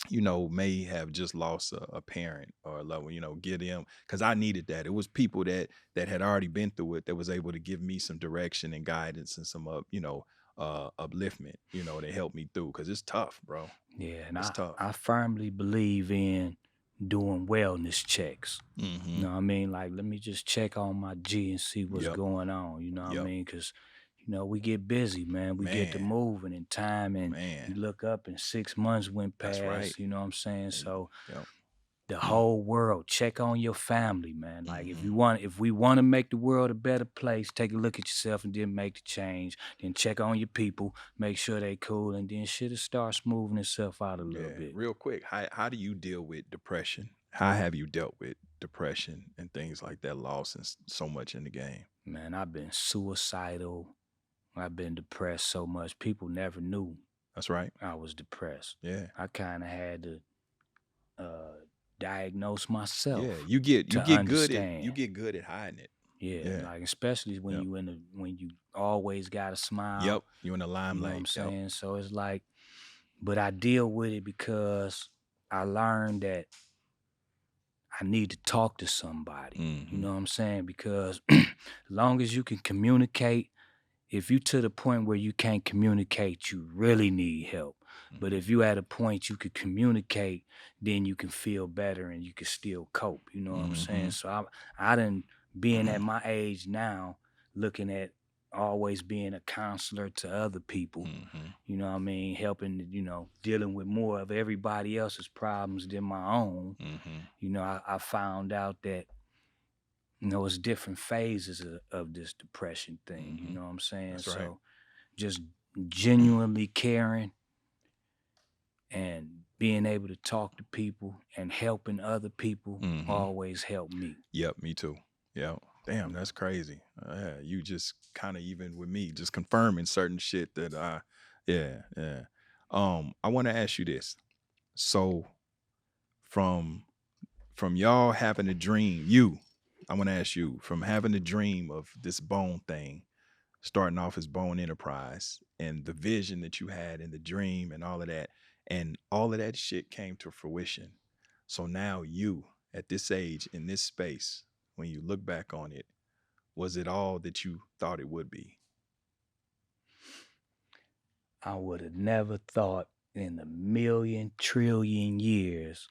you know, may have just lost a parent or a loved one, you know, get them, because I needed that. It was people that had already been through it that was able to give me some direction and guidance and some upliftment, you know, to help me through, because it's tough, bro. Yeah, and it's tough. I firmly believe in doing wellness checks. You know what I mean? Like, let me just check on my G and see what's going on. You know what I mean? Because you know, we get busy, man. We get to moving in time, and you look up and 6 months went past. That's right. You know what I'm saying? And, so the whole world, check on your family, man. Like if we want to make the world a better place, take a look at yourself and then make the change. Then check on your people, make sure they cool, and then shit'll start smoothing itself out a little bit. Real quick, how do you deal with depression? How have you dealt with depression and things like that, loss and so much in the game? Man, I've been suicidal. I've been depressed so much. People never knew. That's right. I was depressed. Yeah. I kind of had to diagnose myself. Yeah, you get good at hiding it. Yeah, like especially when you always got a smile. Yep, you in the limelight. You know what I'm saying? So it's like, but I deal with it because I learned that I need to talk to somebody. You know what I'm saying? Because as long as you can communicate, if you to the point where you can't communicate, you really need help. But if you at a point you could communicate, then you can feel better and you can still cope. You know what I'm saying? So I done being at my age now, looking at always being a counselor to other people. You know what I mean? Helping, dealing with more of everybody else's problems than my own. I found out that, it's different phases of this depression thing. You know what I'm saying? That's right. So just genuinely caring and being able to talk to people and helping other people always helped me. Yep, me too. Yep. Damn, that's crazy. You just kind of even with me, just confirming certain shit that yeah. I want to ask you this. So from y'all having a dream, I want to ask you, from having a dream of this Bone thing, starting off as Bone Enterprise, and the vision that you had in the dream and all of that shit came to fruition. So now you, at this age, in this space, when you look back on it, was it all that you thought it would be? I would have never thought in a million trillion years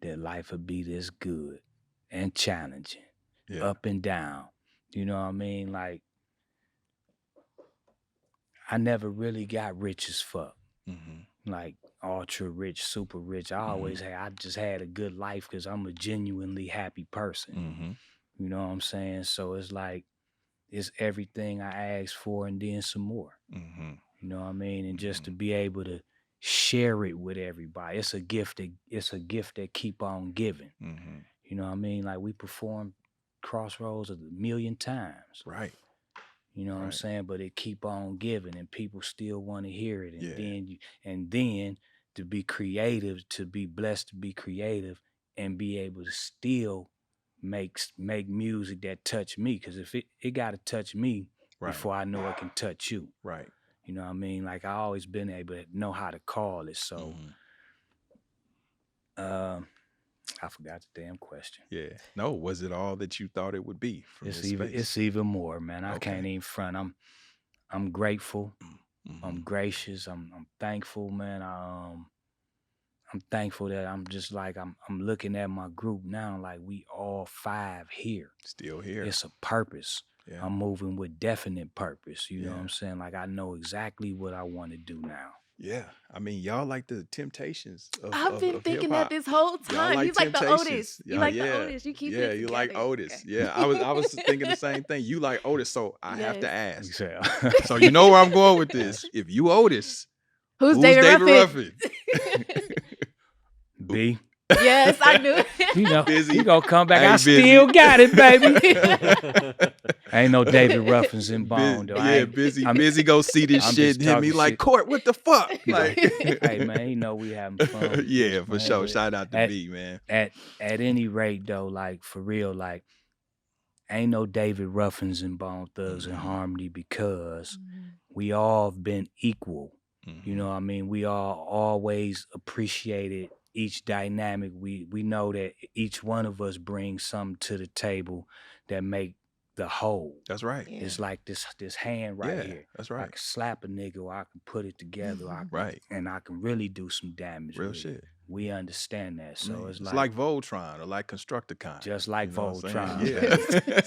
that life would be this good and challenging, up and down. You know what I mean? Like, I never really got rich as fuck. Like ultra rich, super rich. I just had a good life because I'm a genuinely happy person. You know what I'm saying? So it's like, it's everything I asked for and then some more. You know what I mean? And just to be able to share it with everybody. It's a gift that keep on giving. You know what I mean? Like, we performed Crossroads a million times. Right. You know what I'm saying? But it keep on giving and people still want to hear it. And then to be creative, to be blessed to be creative and be able to still make music that touch me. Because if it got to touch me before I know it can touch you. Right. You know what I mean? Like, I always been able to know how to call it. So I forgot the damn question. Yeah. No, was it all that you thought it would be from this space? It's even more, man. I can't even front. I'm grateful. I'm gracious. I'm thankful, man. I'm thankful that I'm just like, I'm looking at my group now, like we all 5 here. Still here. It's a purpose. Yeah. I'm moving with definite purpose. You know what I'm saying? Like, I know exactly what I want to do now. Yeah. I mean, y'all like the Temptations of I've been of thinking hip-hop. that this whole time. Like He's like the Temptations. Otis. You Yeah, like yeah. the Otis. You keep it Yeah, together. you like Otis. Okay. Yeah. I was thinking the same thing. You like Otis, so I have to ask. Yeah. So you know where I'm going with this. If you Otis, Who's David Ruffin? B. Yes, I knew. You know, Busy. you gonna come back. Hey, I Busy. still got it, baby. Ain't no David Ruffins in Bone, though. Yeah, Busy go see this I'm shit just and hit me talking like, shit. Court, what the fuck? Like, hey, man, you know we having fun. Yeah, for man, sure. but Shout out to B, man. At any rate, though, like, for real, like, ain't no David Ruffins in Bone Thugz-N-Harmony because we all have been equal. You know what I mean? We all always appreciated each dynamic. We know that each one of us brings something to the table that make the whole. That's right. Yeah. It's like this hand right here. That's I right. can slap a nigga or I can put it together. Right. And I can really do some damage. Real with shit. it. We understand that. So Man, it's it's like like Voltron or like Constructicon. just like You know what I'm Voltron. saying? Yeah.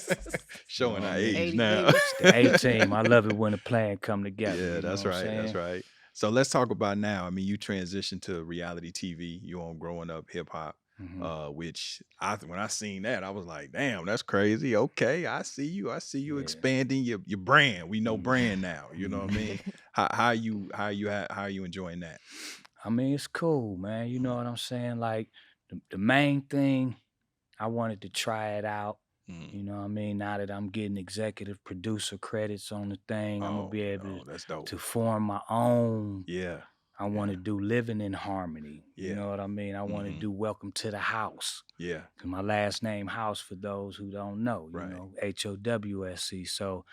Showing our age 80 now. baby. The A-team. I love it when the plan come together. Yeah, you know that's what I'm right. That's saying? right. So let's talk about now. I mean, you transitioned to reality TV. You on Growing Up Hip Hop, which when I seen that, I was like, damn, that's crazy. Okay, I see you. I see you expanding your brand. We know brand now. You know what I mean? How are you enjoying that? I mean, it's cool, man. You know what I'm saying? Like, the main thing, I wanted to try it out. You know what I mean? Now that I'm getting executive producer credits on the thing, I'm gonna be able that's dope. to form my own. Yeah. I want to do Living in Harmony. Yeah. You know what I mean? I want to do Welcome to the House. Yeah. My last name House, for those who don't know, you Right. know, HOWSC. So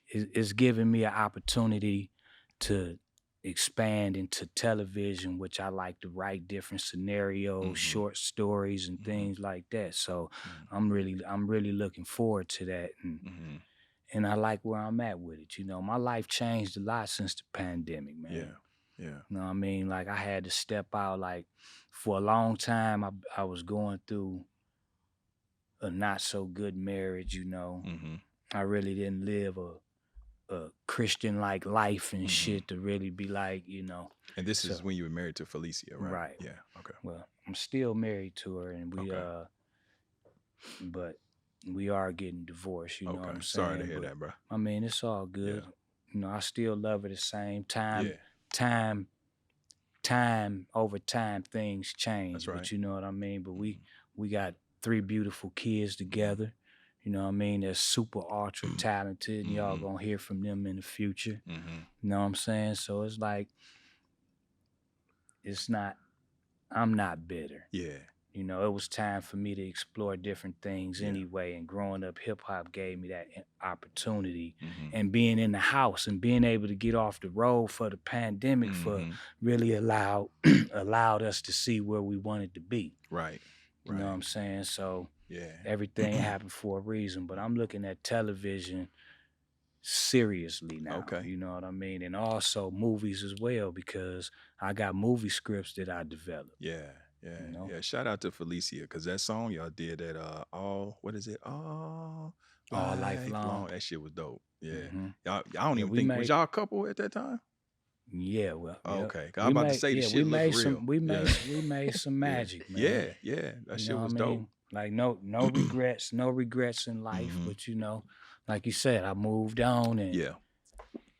it's giving me an opportunity to expand into television, which I like to write different scenarios, short stories and things like that. So I'm really looking forward to that. And I like where I'm at with it. You know, my life changed a lot since the pandemic, man. Yeah. You know what I mean? Like, I had to step out. Like, for a long time, I was going through a not so good marriage, you know. I really didn't live Christian like life and shit to really be like, And this so is when you were married to Felicia, right? right. Yeah. Okay. Well, I'm still married to her, and we Okay. but we are getting divorced. You know what Okay. I'm Sorry to saying? hear But that, bro. I mean, it's all Yeah. good. I still love her the same. Yeah. Time over time, things change. That's But right. you know what I mean. But Mhm. we got 3 beautiful kids together. You know what I mean? They're super ultra talented, and y'all gonna hear from them in the future. Mhm. You know what I'm saying? So it's like, I'm not bitter. Yeah. It was time for me to explore different things Yeah. anyway. And growing up, hip hop gave me that opportunity. Mhm. And being in the house and being able to get off the road for the pandemic for really allowed us to see where we wanted to be. Right. You know what I'm Right. saying? So Yeah. everything happened for a reason. But I'm looking at television seriously now. Okay. You know what I mean? And also movies as well, because I got movie scripts that I developed. Yeah. Yeah. You know? Yeah. Shout out to Felicia, because that song y'all did at what is it? All Lifelong. That shit was dope. Yeah. Mhm. Y'all, I don't Yeah, even we think was made y'all a couple at that time? Yeah, well, Oh, yep. okay. 'Cause I'm about to say the shit look real. We Yeah. made some Yeah. magic, man. Yeah. Yeah. That You shit know what I was dope. mean? Like no regrets, no regrets in life. Mhm. But like you said, I moved on, and Yeah.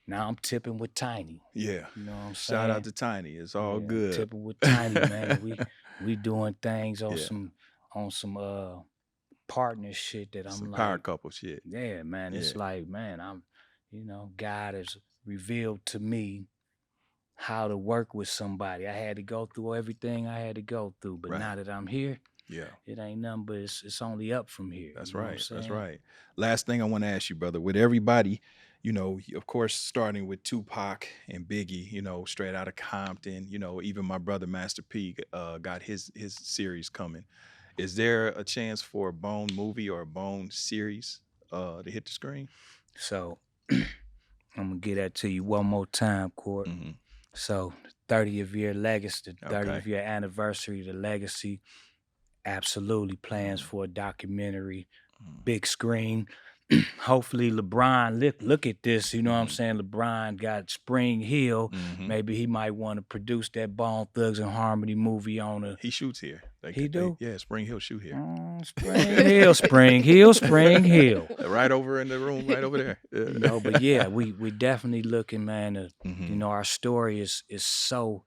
now I'm tipping with Tiny. Yeah. You know what I'm Shout saying? out to Tiny. It's all Yeah, I'm good. tipping with Tiny, man. We doing things on Yeah. some partner shit that I'm Some power like, couple shit. yeah, man. It's Yeah. like, man, God has revealed to me how to work with somebody. I had to go through everything I had to go through, but Right. now that I'm here, Yeah. it ain't nothing but it's only up from here. That's You know what I'm right. That's saying? right. Last thing I want to ask you, brother, with everybody, of course, starting with Tupac and Biggie, straight out of Compton, even my brother Master P got his series coming. Is there a chance for a Bone movie or a Bone series to hit the screen? So I'm gonna get that to you one more time, Court. Mm-hmm. So the 30th year legacy, the 30th Okay. year anniversary of the legacy, absolutely plans for a documentary, big screen. Hopefully LeBron look at this, you know what I'm saying? LeBron got Spring Hill. Maybe he might want to produce that Bone Thugz-N-Harmony movie on a He shoots here. He do? Yeah, Spring Hill shoot here. Spring Hill. Right over in the room, right over there. Yeah. But yeah, we definitely looking, man. Our story is so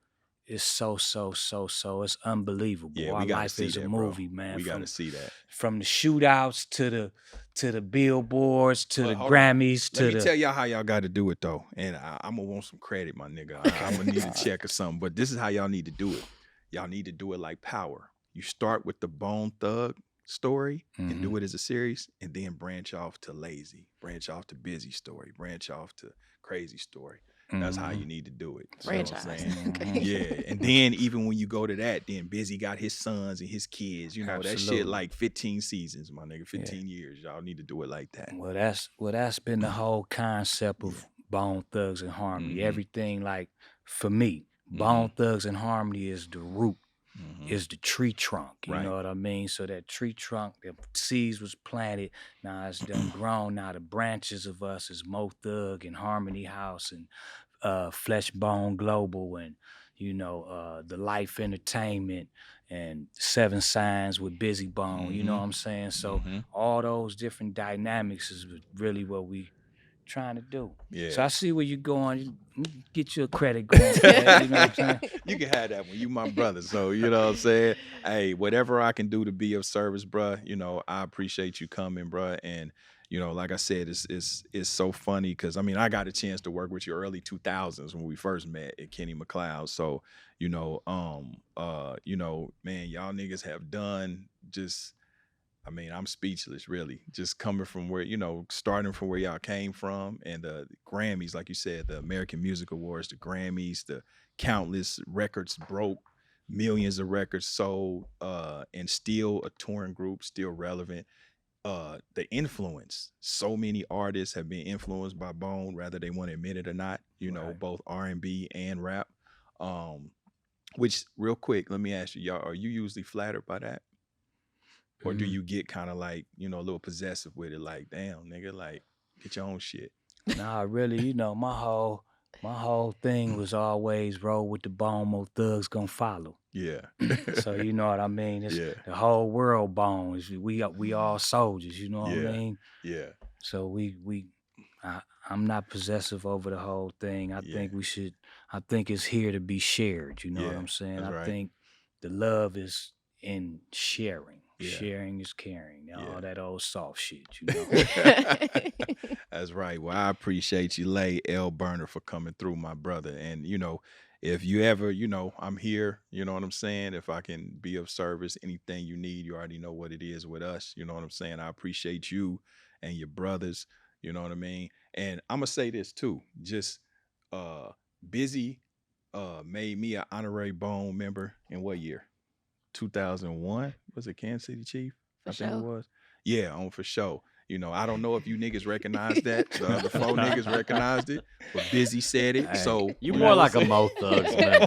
it's unbelievable. Yeah, Our we gotta life see is a that, movie, bro. man. We gotta see that. From the shootouts to the billboards to But the hold on. Grammys to Let me tell y'all how y'all got to do it though, and I'm gonna want some credit, my nigga. I'm gonna need a check or something. But this is how y'all need to do it. Y'all need to do it like Power. You start with the Bone Thug story and do it as a series, and then branch off to Layzie, branch off to Busy story, branch off to Crazy story. That's how you need to do it. You know what I'm saying? Okay. Yeah. And then even when you go to that, then Busy got his sons and his kids. That shit Absolutely. like 15 seasons, my nigga. 15 years. Y'all need to do it like that. Well, that's been the whole concept of Bone Thugz-N-Harmony. Everything, like, for me, Bone Thugz-N-Harmony is the root, is the tree trunk. You Right. know what I mean? So that tree trunk, the seeds was planted. Now it's done grown. Now the branches of us is Mo Thug and Harmony House and Flesh Bone Global and the Life Entertainment and Seven Signs with Busy Bone. You know what I'm saying? So all those different dynamics is really what we trying to do. Yeah. So I see where you're going. Get you a credit going for that. You know what I'm saying? You can have that one. You my brother. So, you know what I'm saying? Hey, whatever I can do to be of service, bruh, I appreciate you coming, bruh. And, like I said, it's so funny because, I got a chance to work with you early 2000s when we first met at Kenny McLeod. So, man, y'all niggas have done just, I'm speechless, really. Just coming from where, starting from where y'all came from, and the Grammys, like you said, the American Music Awards, the Grammys, the countless records broke, millions of records sold, and still a touring group, still relevant. The influence, so many artists have been influenced by Bone, whether they want to admit it or not, Right. both R&B and rap. Which, real quick, let me ask you, y'all, are you usually flattered by that? Or do you get kind of like, a little possessive with it? Like, damn, nigga, like, get your own shit. Nah, really, you know, my whole thing was always roll with the bone, more thugs gonna follow. Yeah. So you know what I mean? It's Yeah. the whole world bones. We all soldiers, you know what I Yeah. mean? Yeah. So I'm not possessive over the whole thing. I think it's here to be shared, you know what Yeah. I'm saying? That's I right. think the love is in sharing. Yeah. Sharing is caring. All Yeah. that old soft shit, you know. That's right. Well, I appreciate you, Lay L Burner, for coming through, my brother. And you know, if you ever, you know, I'm here, you know what I'm saying? If I can be of service, anything you need, you already know what it is with us. You know what I'm saying? I appreciate you and your brothers, you know what I mean? And I'm gonna say this too. Just Busy made me an honorary Bone member in what year? 2001? Was it Kansas City Chief? For I think it sure. was. Yeah, on for sure. You know, I don't know if you niggas recognize that. The other four niggas recognized it, but Busy said it. Hey, So You know more what like I'm a saying? Mo Thugs He member.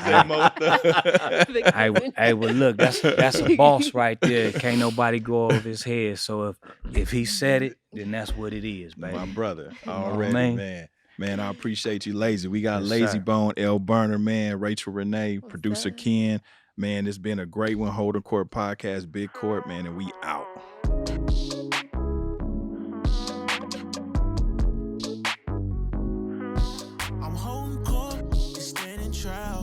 said Mo Thug. Hey, well, look, that's a boss right there. Can't nobody go over his head. So if he said it, then that's what it is, baby. My brother, You know what I already, mean? man. Man, I appreciate you, Layzie. We got Yes, Layzie sir. Bone, L Burner, man, Rachel Renee, What's producer up? Ken. Man, it's been a great one. Holding Court Podcast, Big Court, man, and we out. I'm holding court, it's standing trial.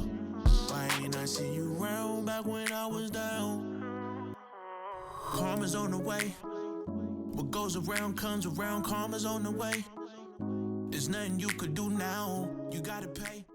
Why ain't I see you round back when I was down? Karma's on the way. What goes around comes around, karma's on the way. There's nothing you could do now, you gotta pay.